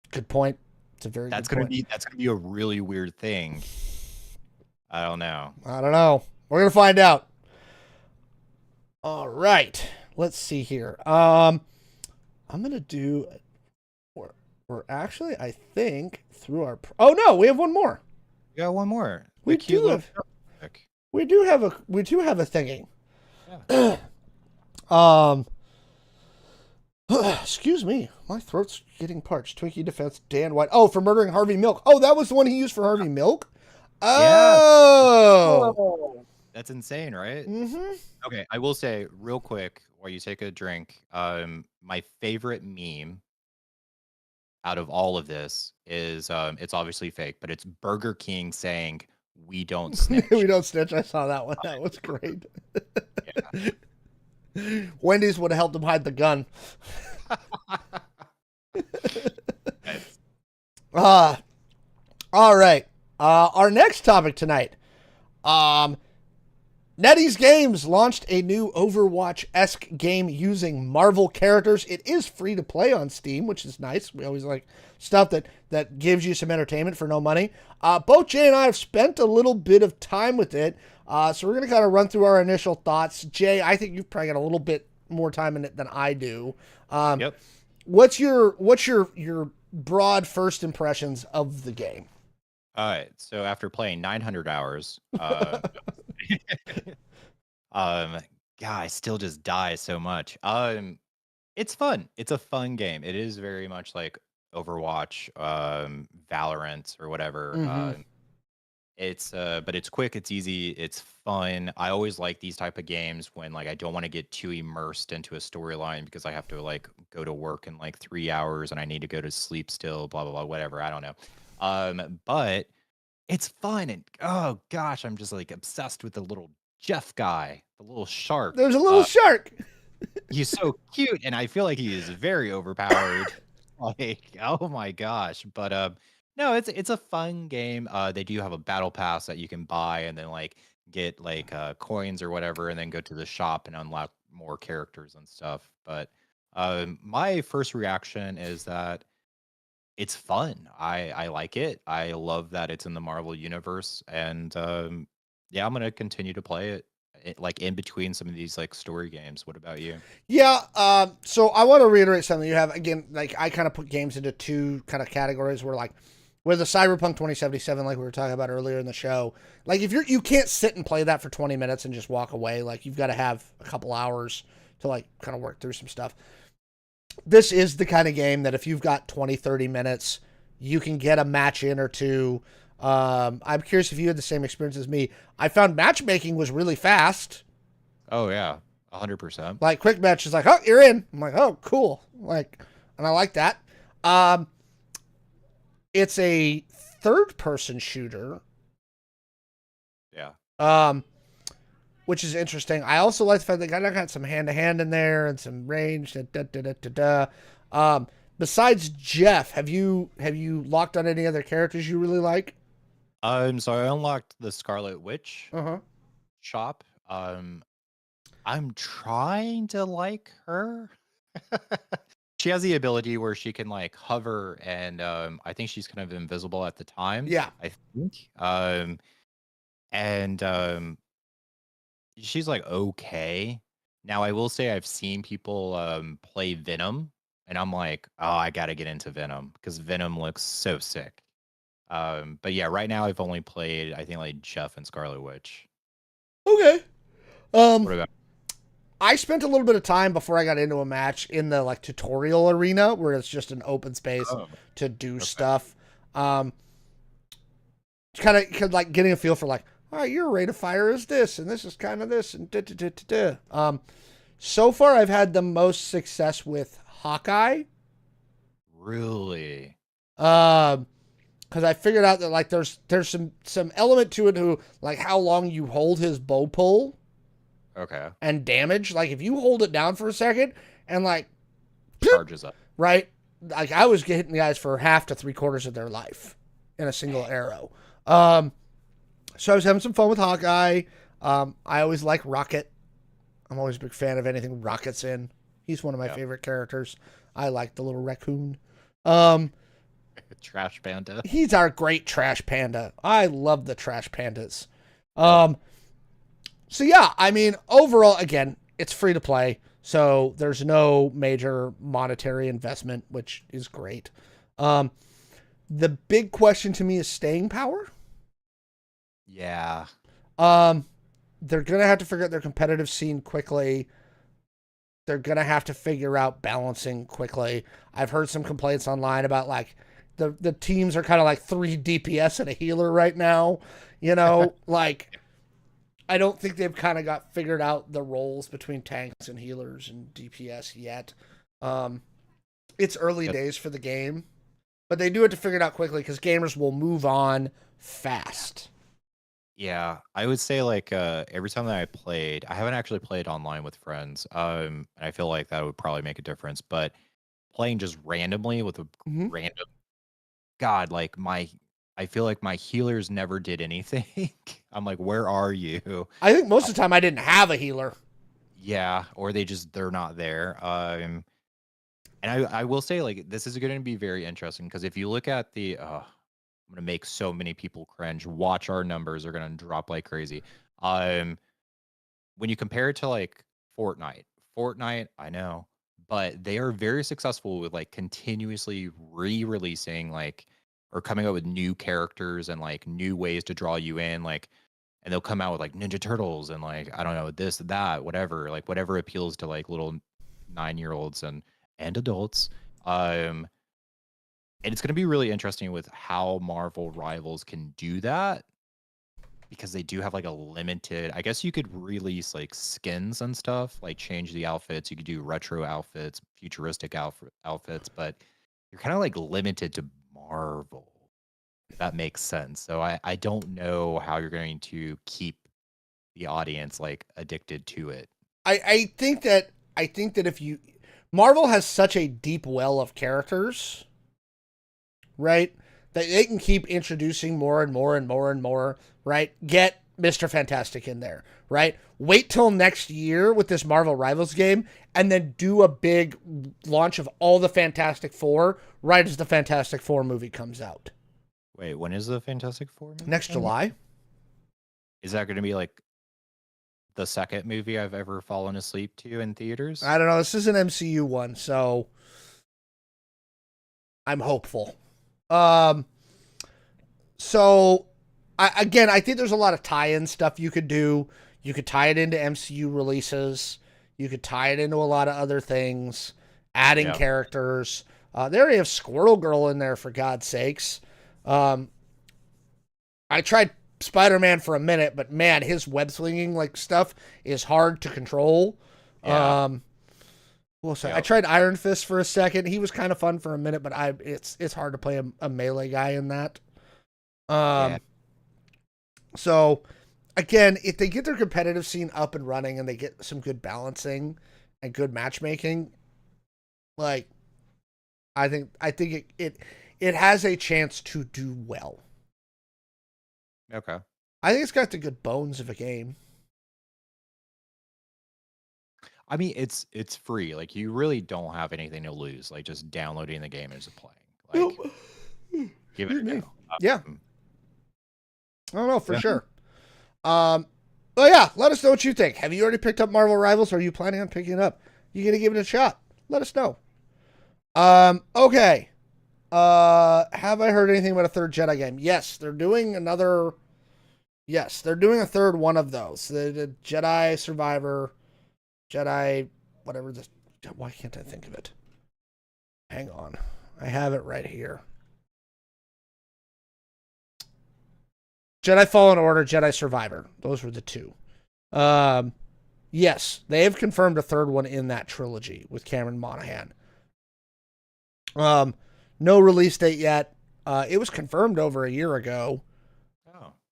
Good point. It's a very good point. That's going to be a really weird thing. I don't know. We're going to find out. All right, let's see here. I'm gonna do. We're actually, I think, through our. Oh no, we have one more. We got one more. We do have a thingy. Yeah. Excuse me, my throat's getting parched. Twinkie defense, Dan White. Oh, for murdering Harvey Milk. Oh, that was the one he used for Harvey Milk. Oh. Yeah. That's insane, right? Mm-hmm. Okay, I will say real quick while you take a drink, my favorite meme out of all of this is it's obviously fake, but it's Burger King saying we don't snitch. We don't snitch. I saw that one. That was great. Yeah. Wendy's would have helped him hide the gun. Nice. All right. Our next topic tonight. NetEase Games launched a new Overwatch-esque game using Marvel characters. It is free to play on Steam, which is nice. We always like stuff that gives you some entertainment for no money. Both Jay and I have spent a little bit of time with it, so we're going to kind of run through our initial thoughts. Jay, I think you've probably got a little bit more time in it than I do. Yep. What's your broad first impressions of the game? All right. So after playing 900 hours, God, I still just die so much. It's fun. It's a fun game. It is very much like Overwatch, Valorant, or whatever. Mm-hmm. But it's quick. It's easy. It's fun. I always like these type of games when like I don't want to get too immersed into a storyline because I have to like go to work in like 3 hours and I need to go to sleep still. Blah blah blah. Whatever. I don't know. But it's fun and oh gosh, I'm just like obsessed with the little Jeff guy, the little shark. There's a little shark. He's so cute, and I feel like he is very overpowered. Like, oh my gosh. But no, it's a fun game. They do have a battle pass that you can buy and then like get like coins or whatever, and then go to the shop and unlock more characters and stuff. But my first reaction is that it's fun. I like it. I love that it's in the Marvel universe, and yeah, I'm gonna continue to play it like in between some of these like story games. What about you? Yeah, so I want to reiterate something you have. Again, like I kind of put games into two kind of categories where like with the Cyberpunk 2077, like we were talking about earlier in the show, like if you can't sit and play that for 20 minutes and just walk away, like you've got to have a couple hours to like kind of work through some stuff. This is the kind of game that if you've got 20, 30 minutes, you can get a match in or two. I'm curious if you had the same experience as me. I found matchmaking was really fast. Oh yeah, 100%. Like quick match is like, oh, you're in. I'm like, oh, cool. Like, and I like that. It's a third person shooter. Yeah. Which is interesting. I also like the fact that I got some hand to hand in there and some range. Besides Jeff, have you locked on any other characters you really like? So I unlocked the Scarlet Witch shop. I'm trying to like her. She has the ability where she can like hover, and I think she's kind of invisible at the times. Yeah. I think. And she's like okay. Now I will say I've seen people play Venom, and I'm like, oh, I gotta get into Venom because Venom looks so sick. But yeah, right now I've only played I think like Jeff and Scarlet Witch. Okay. What about? I spent a little bit of time before I got into a match in the like tutorial arena where it's just an open space to do stuff. Kind of like getting a feel for like, all right, your rate of fire is this, and this is kind of this, and so far I've had the most success with Hawkeye. Really? Because I figured out that like there's some element to it who like how long you hold his bow pull. Okay. And damage. Like if you hold it down for a second and like charges up. Right? Like I was hitting the guys for half to 3/4 of their life in a single arrow. So I was having some fun with Hawkeye. I always like Rocket. I'm always a big fan of anything Rocket's in. He's one of my favorite characters. I like the little raccoon. Trash panda. He's our great trash panda. I love the trash pandas. So yeah, I mean, overall, again, it's free to play, so there's no major monetary investment, which is great. The big question to me is staying power. Yeah. They're gonna have to figure out their competitive scene quickly. They're gonna have to figure out balancing quickly. I've heard some complaints online about like the teams are kind of like 3 DPS and a healer right now. You know, like. I don't think they've kind of got figured out the roles between tanks and healers and DPS yet. It's early days for the game. but they do have to figure it out quickly because gamers will move on fast. Yeah, I would say like every time that I played, I haven't actually played online with friends. And I feel like that would probably make a difference. But playing just randomly with a Mm-hmm. random God, like I feel like my healers never did anything. I'm like, where are you? I think most of the time I didn't have a healer. Yeah, or they're not there. And I will say like this is going to be very interesting because if you look at the I'm gonna make so many people cringe. Watch our numbers are gonna drop like crazy. Um, when you compare it to like Fortnite, I know, but they are very successful with like continuously re-releasing like or coming up with new characters and like new ways to draw you in, like, and they'll come out with like Ninja Turtles and like I don't know this, that, whatever, like whatever appeals to like little 9-year-olds and adults. Um, and it's going to be really interesting with how Marvel Rivals can do that because they do have like a limited, I guess you could release like skins and stuff, like change the outfits. You could do retro outfits, futuristic outfits, but you're kind of like limited to Marvel, if that makes sense. So I don't know how you're going to keep the audience like addicted to it. I think that if you Marvel has such a deep well of characters, right? That they can keep introducing more and more and more and more, right? Get Mr. Fantastic in there, right? Wait till next year with this Marvel Rivals game and then do a big launch of all the Fantastic Four right as the Fantastic Four movie comes out. Wait, when is the Fantastic Four movie? Next July. Is that going to be like the second movie I've ever fallen asleep to in theaters? I don't know. This is an MCU one, so I'm hopeful. So I think there's a lot of tie-in stuff you could do. You could tie it into MCU releases. You could tie it into a lot of other things, adding characters. They already have Squirrel Girl in there, for God's sakes. I tried Spider-Man for a minute, but man, his web slinging like stuff is hard to control. Yeah. I tried Iron Fist for a second. He was kind of fun for a minute, but it's hard to play a melee guy in that. So again, if they get their competitive scene up and running and they get some good balancing and good matchmaking, like I think it has a chance to do well. Okay. I think it's got the good bones of a game. I mean, it's free. Like you really don't have anything to lose. Like just downloading the game and just playing. Like, give it a go. Yeah. I don't know for sure. But yeah, let us know what you think. Have you already picked up Marvel Rivals? Or are you planning on picking it up? You gonna give it a shot? Let us know. Okay. Have I heard anything about a third Jedi game? Yes, they're doing another. Yes, they're doing a third one of those. The Jedi Survivor, Jedi, whatever. Why can't I think of it? Hang on, I have it right here. Jedi Fallen Order, Jedi Survivor. Those were the two. Yes, they have confirmed a third one in that trilogy with Cameron Monaghan. No release date yet. It was confirmed over a year ago.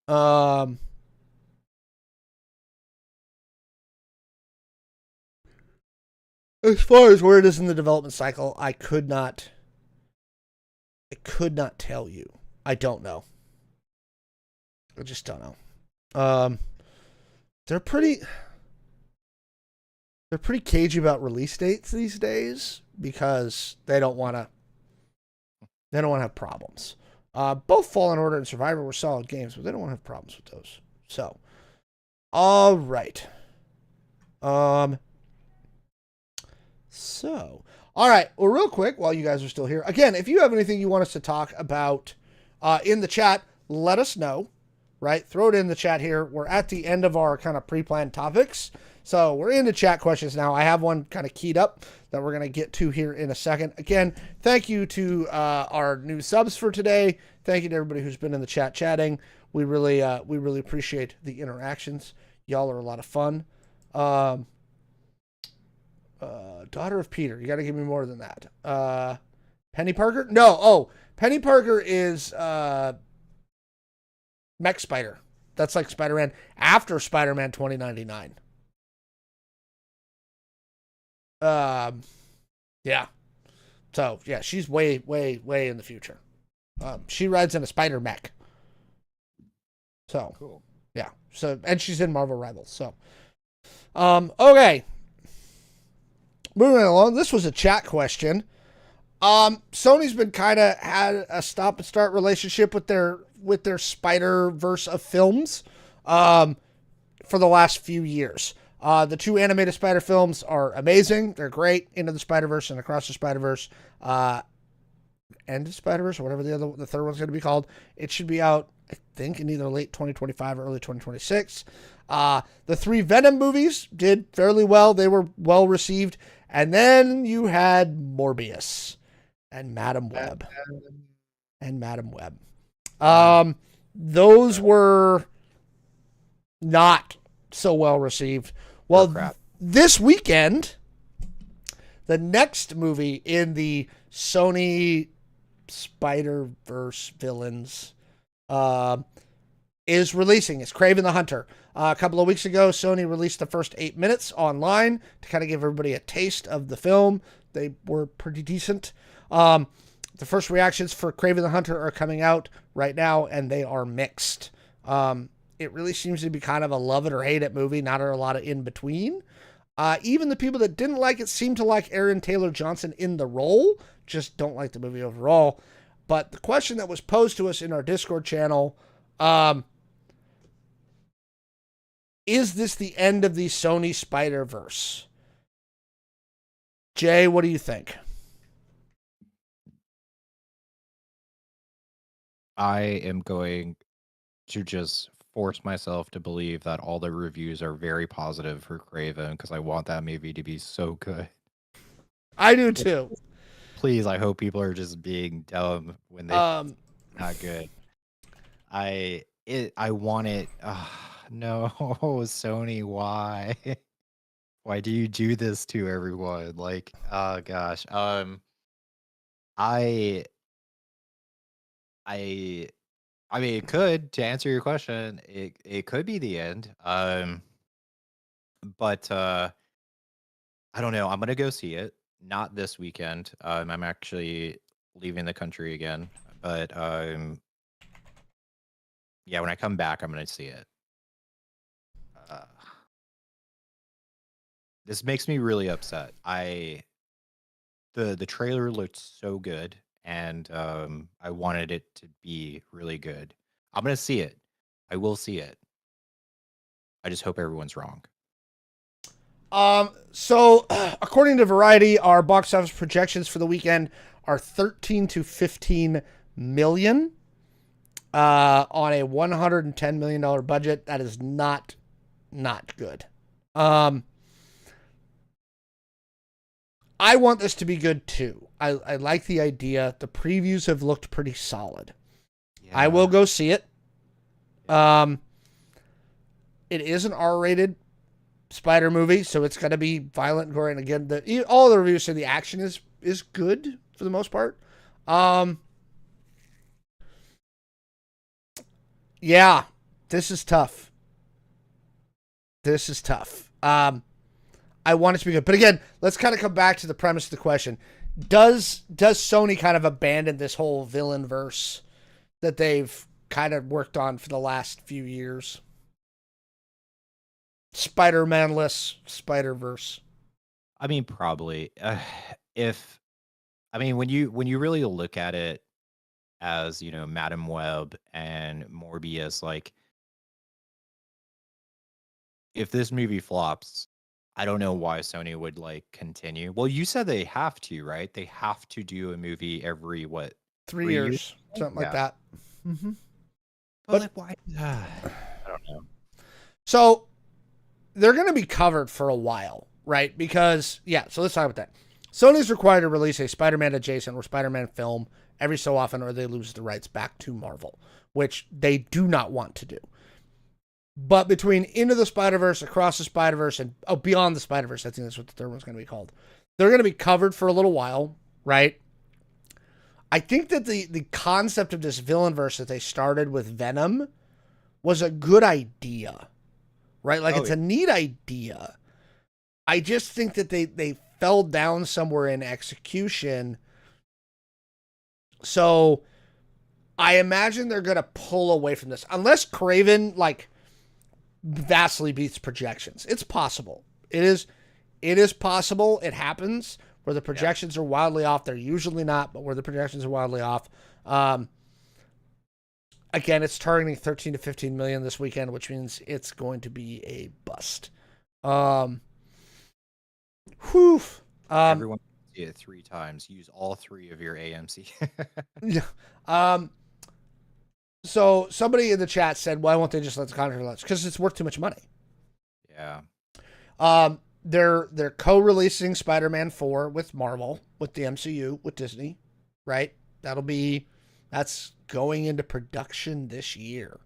Oh. As far as where it is in the development cycle, I could not tell you. I don't know. I just don't know. They're pretty cagey about release dates these days because they don't want to have problems. Both Fallen Order and Survivor were solid games, but they don't want to have problems with those. So, all right. All right. Well, real quick, while you guys are still here, again, if you have anything you want us to talk about in the chat, let us know. Right? Throw it in the chat here. We're at the end of our kind of pre-planned topics. So we're into chat questions now. I have one kind of keyed up that we're going to get to here in a second. Again, thank you to our new subs for today. Thank you to everybody who's been in the chat chatting. We really appreciate the interactions. Y'all are a lot of fun. Daughter of Peter. You got to give me more than that. Penny Parker? No. Oh, Penny Parker is Mech Spider. That's like Spider-Man after Spider-Man 2099. Yeah. So yeah, she's way in the future. She rides in a spider mech. So Cool. yeah. So and she's in Marvel Rivals. So okay. Moving along. This was a chat question. Sony's been kind of had a stop and start relationship with their Spider-Verse of films for the last few years. The two animated Spider films are amazing. They're great. Into the Spider-Verse and Across the Spider-Verse. End of Spider-Verse or whatever the third one's going to be called. It should be out, I think, in either late 2025 or early 2026. The three Venom movies did fairly well. They were well received. And then you had Morbius and Madam Web. Those were not so well received. Well, this weekend, the next movie in the Sony Spider-Verse villains is releasing. It's Kraven the Hunter. A couple of weeks ago, Sony released the first 8 minutes online to kind of give everybody a taste of the film. They were pretty decent. The first reactions for Kraven the Hunter are coming out right now, and they are mixed. It really seems to be kind of a love it or hate it movie, not a lot of in between. Even the people that didn't like it seem to like Aaron Taylor Johnson in the role, just don't like the movie overall. But the question that was posed to us in our Discord channel, is this the end of the Sony Spider-Verse? Jay, what do you think? I am going to just force myself to believe that all the reviews are very positive for Kraven because I want that movie to be so good. I do too. Please, I hope people are just being dumb when they not good. I want it. No, Sony, why? Why do you do this to everyone? Like, oh gosh. I mean, it could, to answer your question, it could be the end. But I don't know. I'm gonna go see it. Not this weekend. I'm actually leaving the country again. But yeah, when I come back, I'm gonna see it. This makes me really upset. The trailer looked so good, and I wanted it to be really good. I'm gonna see it. I will see it. I just hope everyone's wrong. So according to Variety, our box office projections for the weekend are 13 to 15 million on a $110 million budget. That is not good. I want this to be good too. I like the idea. The previews have looked pretty solid. Yeah. I will go see it. It is an R-rated Spider movie, so it's going to be violent and gory. And again, all the reviews say the action is good for the most part. Yeah, this is tough. I want it to be good. But again, let's kind of come back to the premise of the question. Does Sony kind of abandon this whole villain verse that they've kind of worked on for the last few years? Spider-Man-less Spider-Verse. I mean, probably. When you really look at it as, Madam Web and Morbius, like, if this movie flops, I don't know why Sony would continue. Well, you said they have to, right? They have to do a movie every 3 years, something like that. Mm-hmm. But why? I don't know. So they're going to be covered for a while, right? Because so let's talk about that. Sony's required to release a Spider-Man adjacent or Spider-Man film every so often, or they lose the rights back to Marvel, which they do not want to do. But between Into the Spider-Verse, Across the Spider-Verse, and Beyond the Spider-Verse, I think that's what the third one's going to be called. They're going to be covered for a little while, right? I think that the concept of this villain verse that they started with Venom was a good idea, right? Like, Oh, it's a neat idea. I just think that they fell down somewhere in execution. So I imagine they're going to pull away from this. Unless Craven, like, vastly beats projections. It's possible. It is possible. It happens where the projections are wildly off. They're usually not, but where the projections are wildly off. Again, it's targeting 13 to 15 million this weekend, which means it's going to be a bust. Everyone see it 3 times. Use all 3 of your AMC. Yeah. So somebody in the chat said, "Why won't they just let the contract launch? Because it's worth too much money." Yeah. They're co-releasing Spider-Man 4 with Marvel, with the MCU, with Disney, right? That's going into production this year.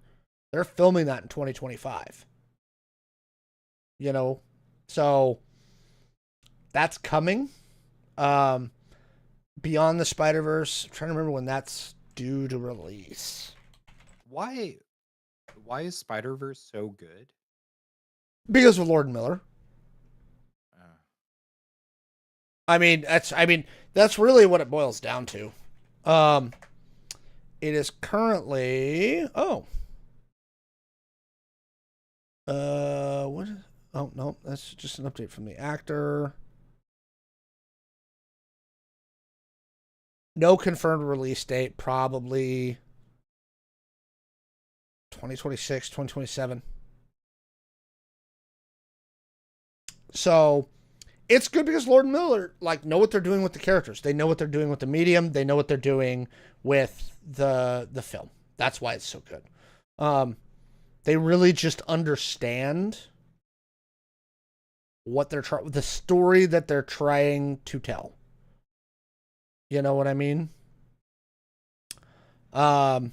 They're filming that in 2025. You know, so that's coming. Beyond the Spiderverse, I'm trying to remember when that's due to release. Why is Spider-Verse so good? Because of Lord and Miller. I mean, that's really what it boils down to. It is currently what? Oh no, that's just an update from the actor. No confirmed release date, probably 2026, 2027. So it's good because Lord and Miller know what they're doing with the characters. They know what they're doing with the medium. They know what they're doing with the film. That's why it's so good. They really just understand what the story that they're trying to tell. You know what I mean? And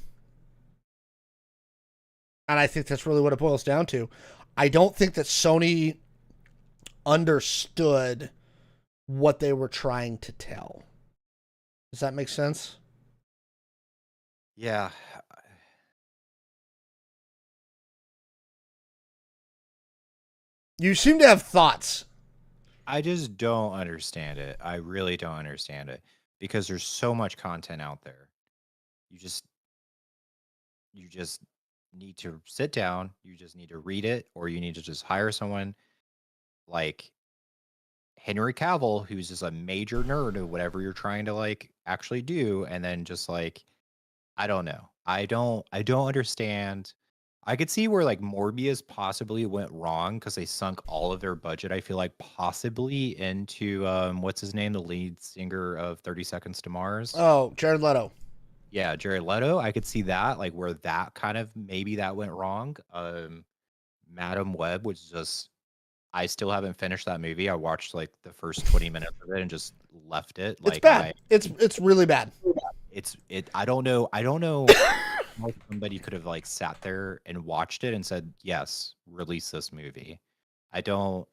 I think that's really what it boils down to. I don't think that Sony understood what they were trying to tell. Does that make sense? Yeah. You seem to have thoughts. I just don't understand it. I really don't understand it because there's so much content out there. You just need to sit down, you just need to read it, or you need to just hire someone like Henry Cavill, who's just a major nerd of whatever you're trying to actually do, and then just I don't know. I don't understand. I could see where Morbius possibly went wrong because they sunk all of their budget, I feel like possibly into what's his name, the lead singer of 30 Seconds to Mars. Oh, Jared Leto. Yeah, Jared Leto. I could see that, where that kind of maybe that went wrong. Madam Web was just I still haven't finished that movie. I watched the first 20 minutes of it and just left it. It's bad. It's really bad. I don't know how somebody could have sat there and watched it and said, "Yes, release this movie." I don't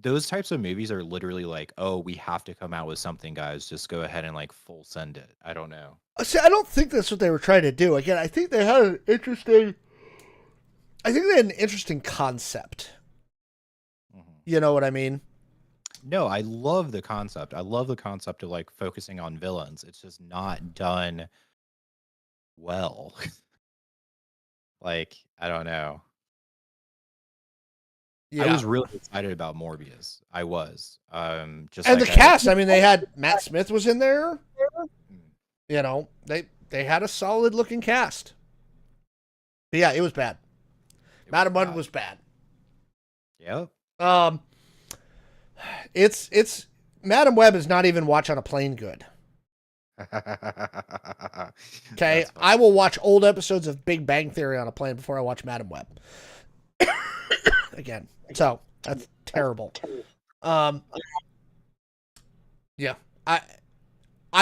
those types of movies are literally "Oh, we have to come out with something, guys. Just go ahead and full send it." I don't know. See, I don't think that's what they were trying to do. Again, I think they had an interesting concept. Mm-hmm. You know what I mean? No, I love the concept. I love the concept of focusing on villains. It's just not done well. I don't know. Yeah. I was really excited about Morbius. I was. Just and the cast. I mean, they had Matt Smith was in there. You know, they had a solid looking cast. But yeah, it was bad. Madam Web was bad. Yep. It's Madam Web is not even watch on a plane good. Okay, I will watch old episodes of Big Bang Theory on a plane before I watch Madam Web. Again, so that's terrible. Yeah, I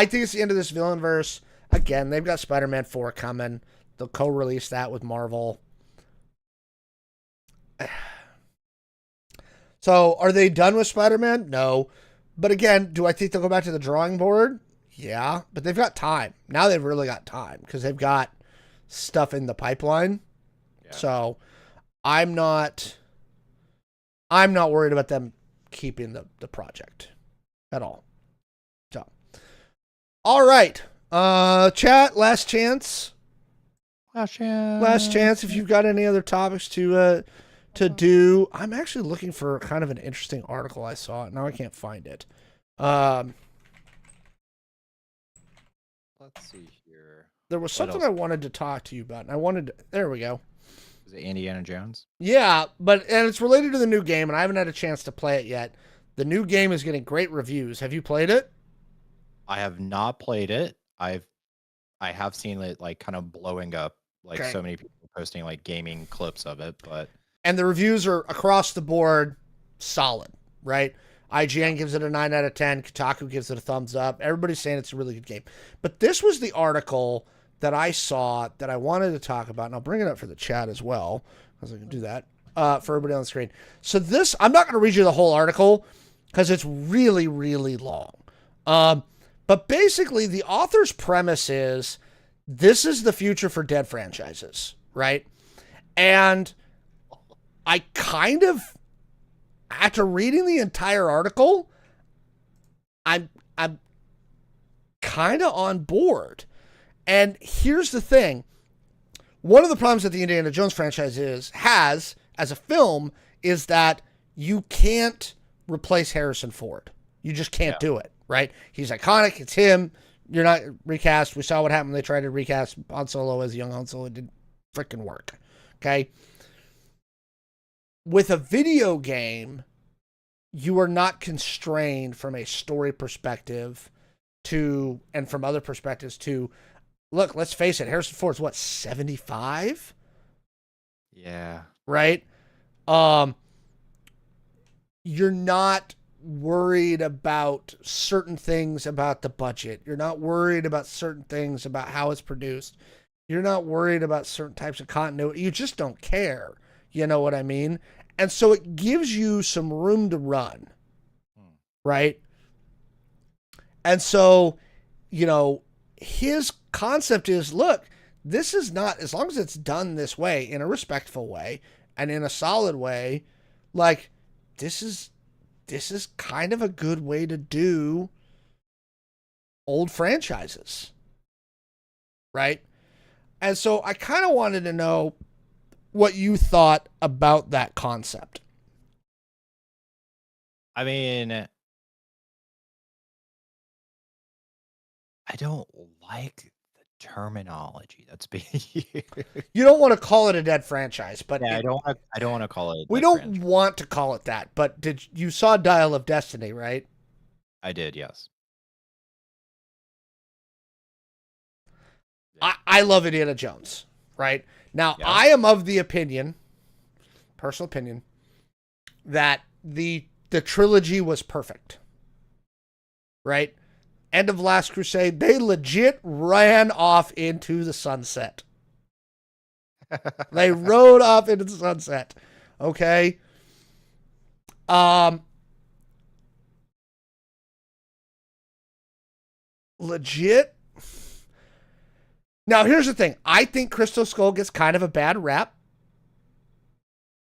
think it's the end of this villain verse. Again, they've got Spider-Man 4 coming. They'll co-release that with Marvel. So, are they done with Spider-Man? No. But again, do I think they'll go back to the drawing board? Yeah, but they've got time. Now they've really got time because they've got stuff in the pipeline. Yeah. So I'm not worried about them keeping the project at all. So all right. Chat, last chance. Last chance if you've got any other topics to do. I'm actually looking for kind of an interesting article I saw. Now I can't find it. Let's see here. There was something I wanted to talk to you about, and there we go. Is it Indiana Jones? Yeah, and it's related to the new game, and I haven't had a chance to play it yet. The new game is getting great reviews. Have you played it? I have not played it. I have seen it like kind of blowing up, like so many people posting like gaming clips of it, and the reviews are across the board solid, right? IGN gives it a 9 out of 10. Kotaku gives it a thumbs up. Everybody's saying it's a really good game. But this was the article that I saw that I wanted to talk about, and I'll bring it up for the chat as well, because I can do that for everybody on the screen. So this, I'm not going to read you the whole article because it's really, really long. But basically, the author's premise is this is the future for dead franchises, right? And I kind of, after reading the entire article, I'm kind of on board. And here's the thing. One of the problems that the Indiana Jones franchise has as a film is that you can't replace Harrison Ford. You just can't do it, right? He's iconic. It's him. You're not recast. We saw what happened when they tried to recast Han Solo as young Han Solo. It didn't freaking work. Okay? With a video game, you are not constrained from a story perspective and from other perspectives to, look, let's face it, Harrison Ford's what, 75? Yeah. Right? You're not worried about certain things about the budget. You're not worried about certain things about how it's produced. You're not worried about certain types of continuity. You just don't care. You know what I mean? And so it gives you some room to run. Right? And so, his concept is, look, this is not, as long as it's done this way, in a respectful way and in a solid way, like, this is kind of a good way to do old franchises. Right? And so I kind of wanted to know what you thought about that concept. I mean, I don't like the terminology that's being used. You don't want to call it a dead franchise, but yeah, I don't want to call it. We don't want to call it that, but you saw Dial of Destiny, right? I did, yes. I love Indiana Jones, right? Now, I am of the opinion, personal opinion, that the trilogy was perfect, right? End of Last Crusade, they legit ran off into the sunset. They rode off into the sunset. Okay? Legit. Now, here's the thing. I think Crystal Skull gets kind of a bad rap.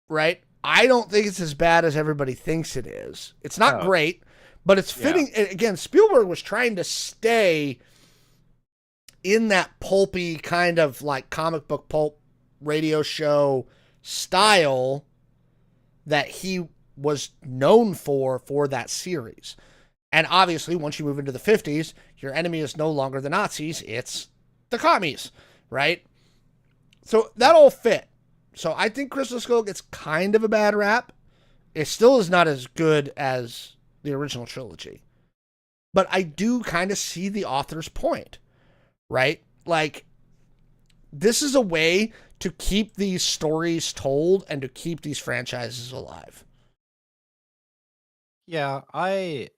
Right? I don't think it's as bad as everybody thinks it is. It's not great, but it's fitting. Yeah. Again, Spielberg was trying to stay in that pulpy kind of like comic book pulp radio show style that he was known for that series. And obviously, once you move into the 50s, your enemy is no longer the Nazis, it's the commies, right? So that all fit. So I think Crystal Skull gets kind of a bad rap. It still is not as good as the original trilogy. But I do kind of see the author's point, right? Like, this is a way to keep these stories told and to keep these franchises alive. Yeah, I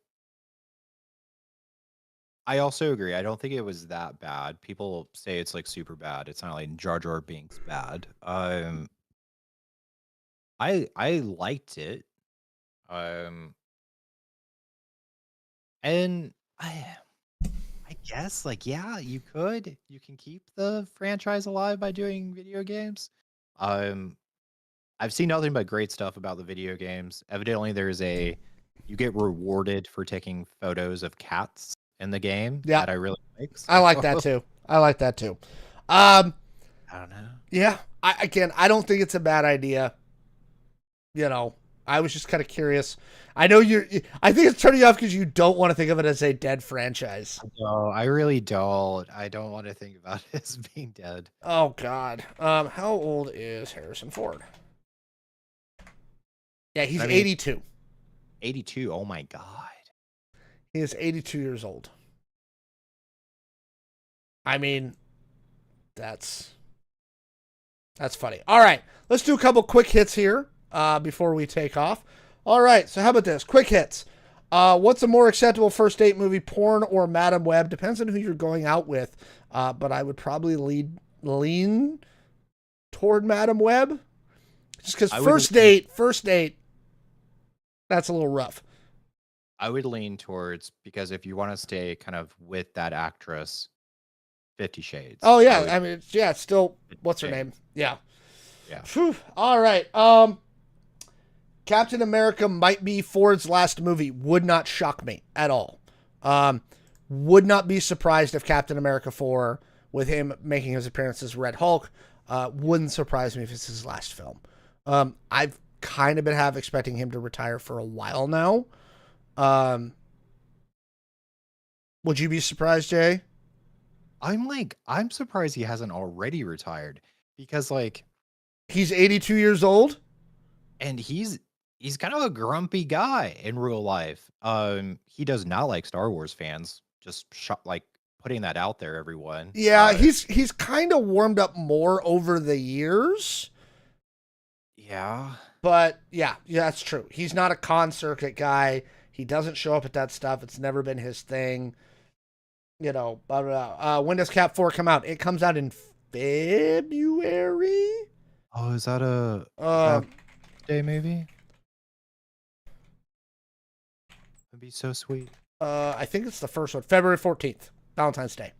also agree. I don't think it was that bad. People say it's like super bad. It's not like Jar Jar Binks bad. I liked it. And I guess, like, yeah, you could. You can keep the franchise alive by doing video games. Um, I've seen nothing but great stuff about the video games. Evidently, you get rewarded for taking photos of cats in the game Yeah, that I really like. I So like that too. I like that too. Um, I don't know. yeah, I don't think it's a bad idea. You know, I was just kind of curious. I know I think it's turning you off because you don't want to think of it as a dead franchise. No, I really don't. I don't want to think about it as being dead. Oh God. How old is Harrison Ford? Yeah, he's I mean, 82. 82. Oh my god. He is 82 years old. I mean, that's funny. All right, let's do a couple quick hits here before we take off. All right, so how about this? Quick hits. What's a more acceptable first date movie, porn or Madam Web? Depends on who you're going out with, but I would probably lean toward Madam Web, just because first date, that's a little rough. I would lean towards, because if you want to stay kind of with that actress, 50 Shades. Oh yeah, I mean, yeah, it's still, 50 what's her Shades. name? Yeah. Yeah. Whew. All right. Captain America might be Ford's last movie. Would not shock me at all. Would not be surprised if Captain America 4, with him making his appearance as Red Hulk, wouldn't surprise me if it's his last film. I've kind of been expecting him to retire for a while now. Would you be surprised, Jay? I'm surprised he hasn't already retired, because like He's 82 years old. and he's kind of a grumpy guy in real life. He does not like Star Wars fans. Just like putting that out there, everyone. Yeah, he's kind of warmed up more over the years. Yeah. But yeah, that's true. He's not a con circuit guy. He doesn't show up at that stuff. It's never been his thing. You know, blah, blah, blah. When does Cap 4 come out? It comes out in February. Oh, is that a day maybe? That'd be so sweet. I think it's the first one, February 14th, Valentine's Day.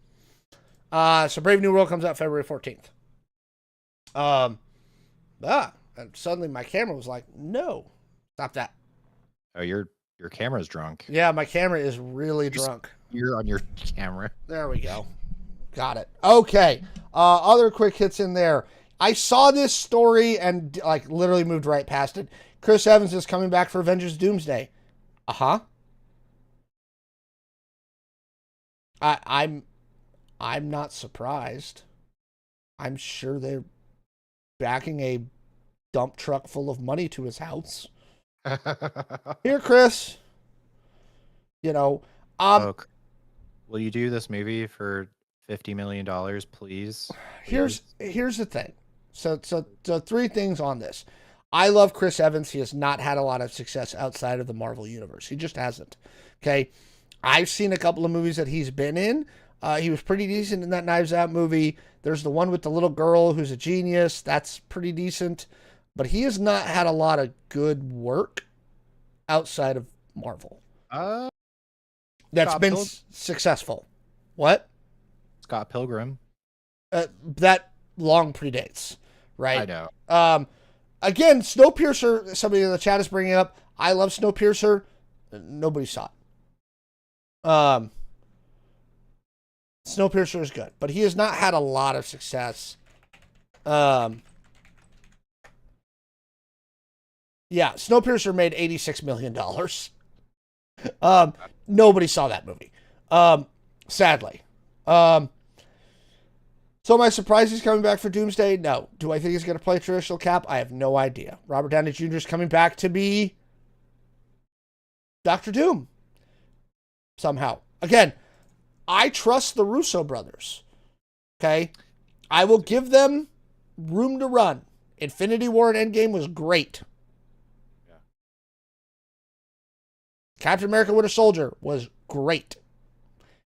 So Brave New World comes out February 14th. And suddenly my camera was like, no, stop that. Oh, your camera's drunk. Yeah, my camera is really drunk. You're on your camera. There we go. Got it. Okay. Other quick hits in there. I saw this story and like literally moved right past it. Chris Evans is coming back for Avengers Doomsday. Uh-huh. I'm not surprised. I'm sure they're backing a dump truck full of money to his house. Here, Chris. You know, will you do this movie for $50 million, please? Here's the thing. So three things on this. I love Chris Evans. He has not had a lot of success outside of the Marvel universe. He just hasn't. Okay. I've seen a couple of movies that he's been in. He was pretty decent in that Knives Out movie. There's the one with the little girl who's a genius. That's pretty decent. But he has not had a lot of good work outside of Marvel. That's Scott been successful. What? Scott Pilgrim. That long predates, right? I know. Again, Snowpiercer, somebody in the chat is bringing up. I love Snowpiercer. Nobody saw it. Snowpiercer is good, but he has not had a lot of success. Yeah, Snowpiercer made $86 million. Nobody saw that movie. Sadly. So am I surprised he's coming back for Doomsday? No. Do I think he's going to play traditional Cap? I have no idea. Robert Downey Jr. is coming back to be Dr. Doom. Somehow. Again, I trust the Russo brothers. Okay? I will give them room to run. Infinity War and Endgame was great. Yeah. Captain America Winter Soldier was great.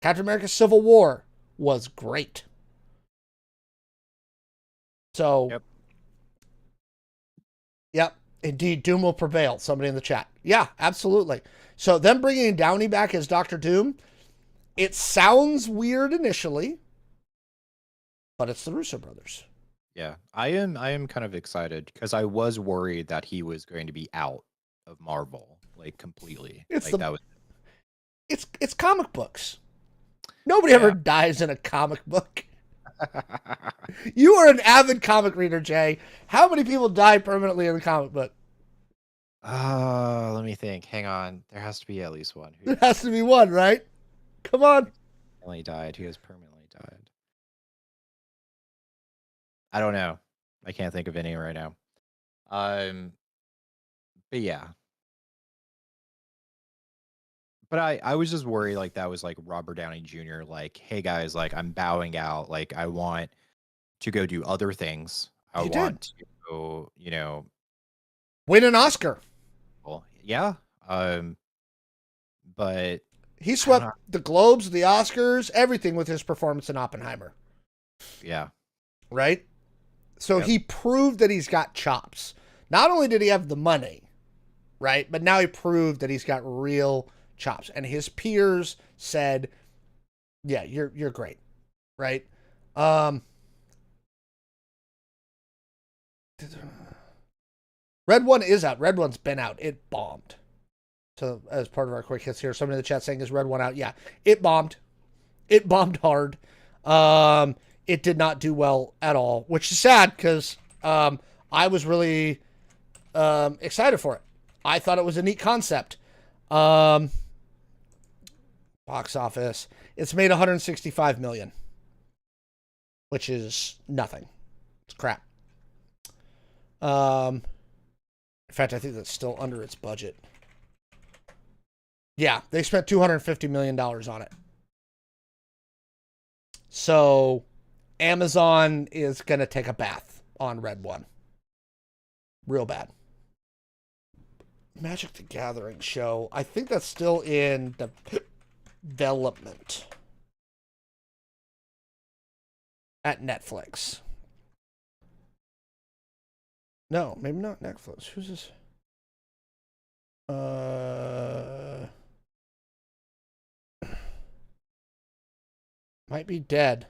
Captain America Civil War was great. So, yep, indeed, Doom will prevail. Somebody in the chat. Yeah, absolutely. So them bringing Downey back as Doctor Doom, it sounds weird initially, but it's the Russo brothers. Yeah, I am kind of excited because I was worried that he was going to be out of Marvel like completely. It's Like the that was it's comic books. Nobody ever yeah. dies in a comic book. You are an avid comic reader, Jay. How many people die permanently in the comic book? Let me think. Hang on. There has to be at least one There who has to be one, right? Come on. permanently died. Who has permanently died? I don't know. I can't think of any right now. Um, but yeah. But I was just worried like that was like Robert Downey Jr. Like, hey guys, like I'm bowing out. Like I want to go do other things. I He did. want to go, you know, Win an Oscar. well, yeah. But He I don't swept know. the Globes, the Oscars, everything with his performance in Oppenheimer, Yeah. right? So Yep. he proved that he's got chops. Not only did he have the money, right? But now he proved that he's got real chops. And his peers said, "Yeah, you're great." Right? Red One is out. Red One's been out. It bombed. So as part of our quick hits here, somebody in the chat saying is Red One out? Yeah, it bombed. It bombed hard. It did not do well at all, which is sad because I was really excited for it. I thought it was a neat concept. Box office. It's made 165 million, which is nothing. It's crap. In fact, I think that's still under its budget. Yeah, they spent $250 million on it. So Amazon is going to take a bath on Red One. Real bad. Magic the Gathering show. I think that's still in development at Netflix. No, maybe not Netflix. Who's this? Might be dead.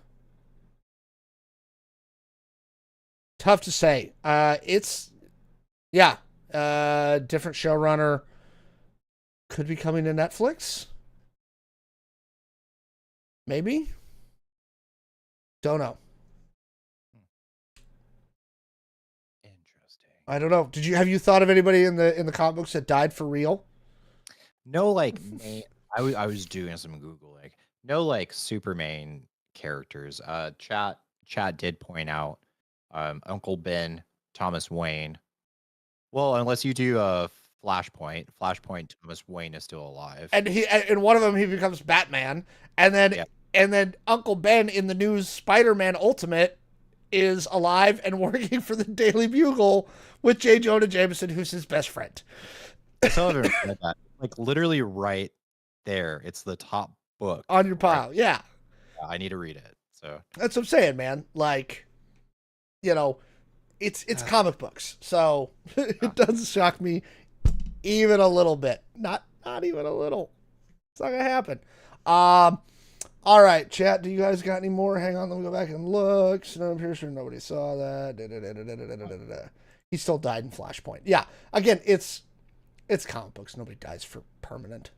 Tough to say. It's different showrunner. Could be coming to Netflix. Maybe. Don't know. Interesting. I don't know. Have you thought of anybody in the comic books that died for real? No, like I was doing some Googling. No, like super main characters. Chat did point out Uncle Ben, Thomas Wayne. Well, unless you do a Flashpoint, Thomas Wayne is still alive. And in one of them he becomes Batman, and then Yeah. Uncle Ben in the new Spider-Man Ultimate is alive and working for the Daily Bugle with J. Jonah Jameson, who's his best friend. I still haven't read that. Like literally right there. It's the top book On your right. pile. Yeah. I need to read it. So That's what I'm saying, man. Like, it's comic books. So it doesn't shock me even a little bit. Not even a little. It's not gonna happen. All right, chat. Do you guys got any more? Hang on, let me go back and look. Snowpiercer, nobody saw that. He still died in Flashpoint. Yeah. Again, it's comic books. Nobody dies for permanent.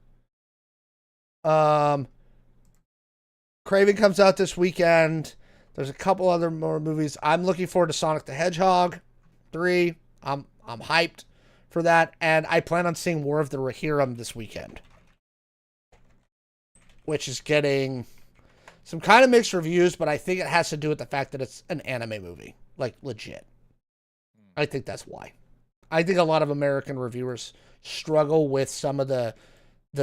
Craven comes out this weekend. There's a couple other more movies. I'm looking forward to Sonic the Hedgehog 3. I'm hyped for that, and I plan on seeing War of the Rohirrim this weekend, which is getting some kind of mixed reviews, but I think it has to do with the fact that it's an anime movie, like legit. I think that's why. I think a lot of American reviewers struggle with some of the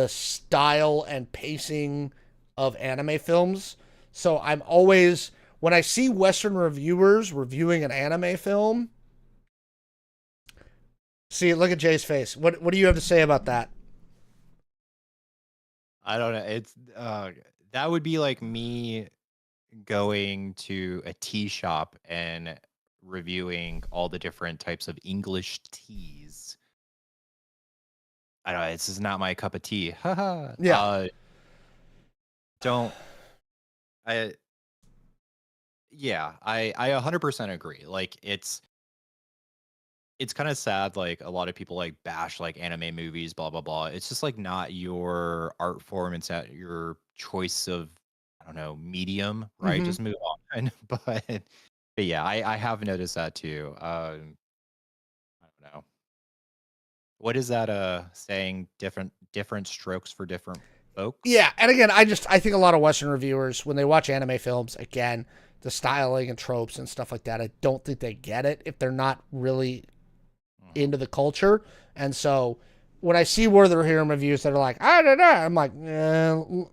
style and pacing of anime films. So I'm always, when I see Western reviewers reviewing an anime film, see, look at Jay's face. What do you have to say about that? I don't know. It's that would be like me going to a tea shop and reviewing all the different types of English teas. I don't know. This is not my cup of tea. Haha. Yeah. Don't I? Yeah, I 100% agree. Like it's kind of sad. Like a lot of people like bash like anime movies, blah blah blah. It's just like not your art form. It's not your choice of, I don't know, medium, right? Hmm. Just move on. But yeah, I have noticed that too. I don't know. What is that saying? Different strokes for different folks. Yeah, and again, I think a lot of Western reviewers, when they watch anime films, again, the styling and tropes and stuff like that, I don't think they get it if they're not really Mhm. into the culture. And so when I see where they're hearing reviews that are like, I don't know, I'm like, I'm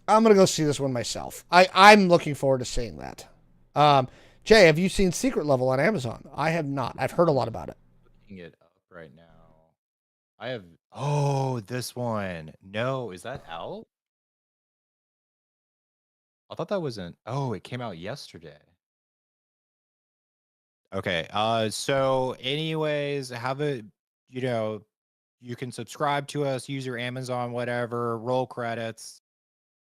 gonna go see this one myself. I'm looking forward to seeing that. Um, Jay, have you seen Secret Level on Amazon? I have not. I've heard a lot about it. Looking it up right now. I have. Oh, this one. No, is that out? I thought that wasn't. Oh, it came out yesterday. Okay. So anyways, have a, you know, you can subscribe to us, use your Amazon, whatever, roll credits.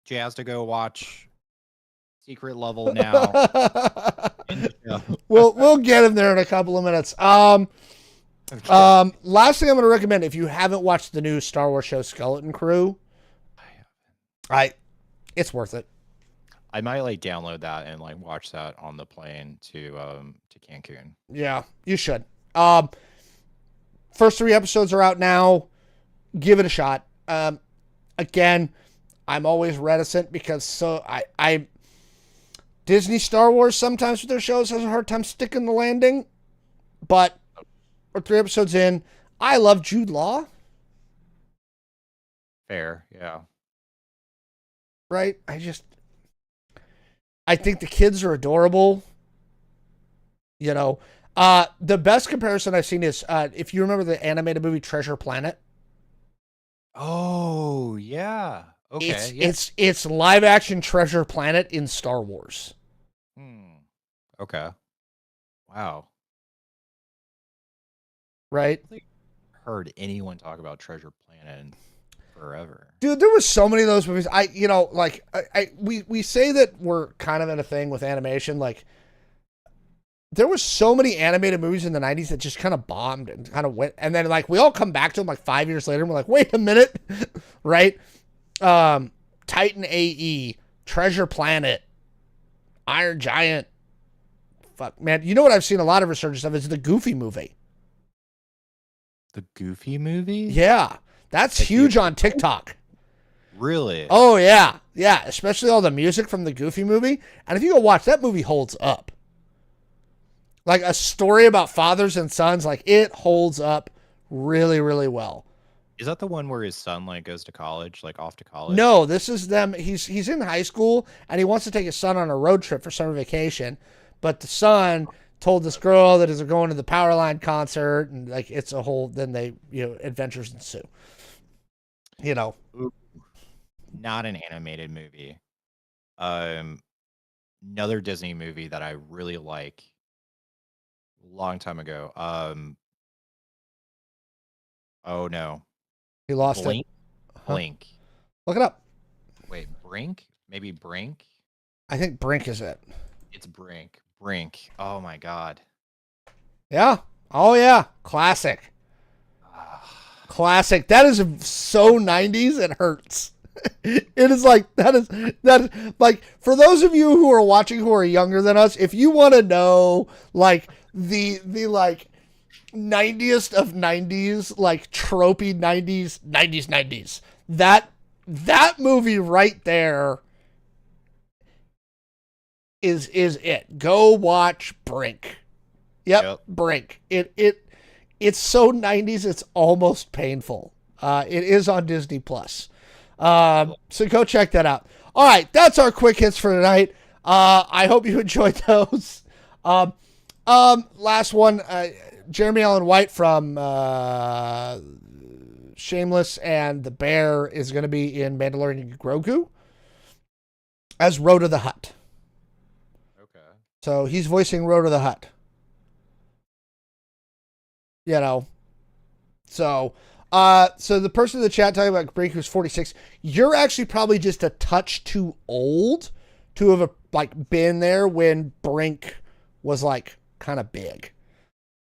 Jay has to go watch Secret Level now. In the show. We'll get him there in a couple of minutes. Okay. Last thing I'm going to recommend, if you haven't watched the new Star Wars show Skeleton Crew, I it's worth it. I might like download that and like watch that on the plane to Cancun. Yeah, you should. First 3 episodes are out now. Give it a shot. Again, I'm always reticent because I Disney Star Wars sometimes with their shows has a hard time sticking the landing, but we're 3 episodes in. I love Jude Law, Fair, yeah. right? I think the kids are adorable. You know, the best comparison I've seen is if you remember the animated movie Treasure Planet. Oh, yeah. Okay, yeah. It's live action Treasure Planet in Star Wars. Hmm. Okay. Wow. Right? I don't think I've heard anyone talk about Treasure Planet in forever. Dude, there was so many of those movies. We say that we're kind of in a thing with animation. Like, there was so many animated movies in the 90s that just kind of bombed and kind of went. And then, like, we all come back to them like 5 years later and we're like, wait a minute. Right? Titan AE, Treasure Planet, Iron Giant. Fuck, man. You know what I've seen a lot of resurgence of is the Goofy movie. The Goofy movie? Yeah. That's Like huge on TikTok. Really? Oh, yeah. Yeah. Especially all the music from the Goofy movie. And if you go watch, that movie holds up. Like a story about fathers and sons, like it holds up really, really well. Is that the one where his son like goes to college, like off to college? No, this is them. He's in high school and he wants to take his son on a road trip for summer vacation, but the son told this girl that is going to the Powerline concert and like it's a whole. Then they adventures ensue. You know. Ooh, not an animated movie. Um, Another Disney movie that I really like. Long time ago. Oh no, He lost it. Blink, Huh? Blink. Look it up. Wait, Brink? Maybe Brink? I think Brink is it. It's Brink. Brink. Oh my god. Yeah. Oh yeah. Classic. Classic. That is so 90s it hurts. It is like that is like for those of you who are watching who are younger than us, if you want to know like the like 90th of 90s, like tropey 90s, that movie right there is it. Go watch Brink. Yep. Brink. It's so 90s it's almost painful. It is on Disney Plus. So go check that out. All right, that's our quick hits for tonight. I hope you enjoyed those. Last one, Jeremy Allen White from Shameless and The Bear is going to be in Mandalorian Grogu as Rhoda the Hutt. Okay. So he's voicing Rhoda the Hutt. You know, So, so the person in the chat talking about Brink who's 46, you're actually probably just a touch too old to have like been there when Brink was like kind of big,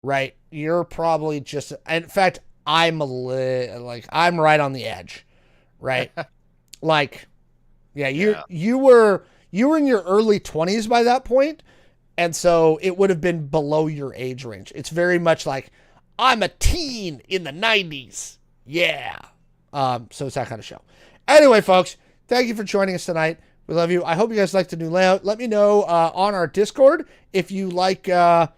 right? You're probably just, in fact, I'm I'm right on the edge, right? Like, yeah, you were in your early 20s by that point, and so it would have been below your age range. It's very much like I'm a teen in the 90s. Yeah. So it's that kind of show. Anyway, folks, thank you for joining us tonight. We love you. I hope you guys like the new layout. Let me know on our Discord if you like the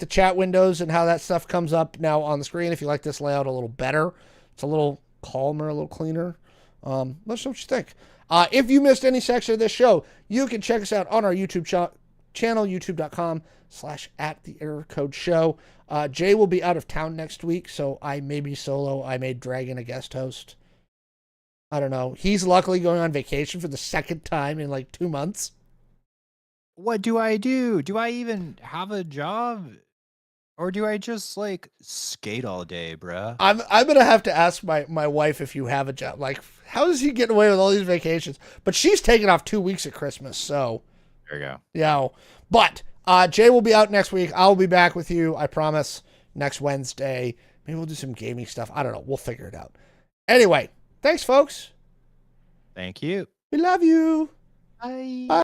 chat windows and how that stuff comes up now on the screen. If you like this layout a little better, it's a little calmer, a little cleaner. Let us know what you think. If you missed any section of this show, you can check us out on our YouTube channel, youtube.com/@the-error-code-show. Jay will be out of town next week, so I may be solo. I may drag in a guest host. I don't know. He's luckily going on vacation for the second time in like 2 months. What do I do? Do I even have a job? Or do I just like skate all day, bruh? I'm gonna have to ask my wife if you have a job. Like, how does he get away with all these vacations? But she's taking off 2 weeks at Christmas, so There you go. yeah. But Jay will be out next week. I'll be back with you, I promise, next Wednesday. Maybe we'll do some gaming stuff. I don't know. We'll figure it out. Anyway, thanks, folks. Thank you. We love you. Bye. Bye.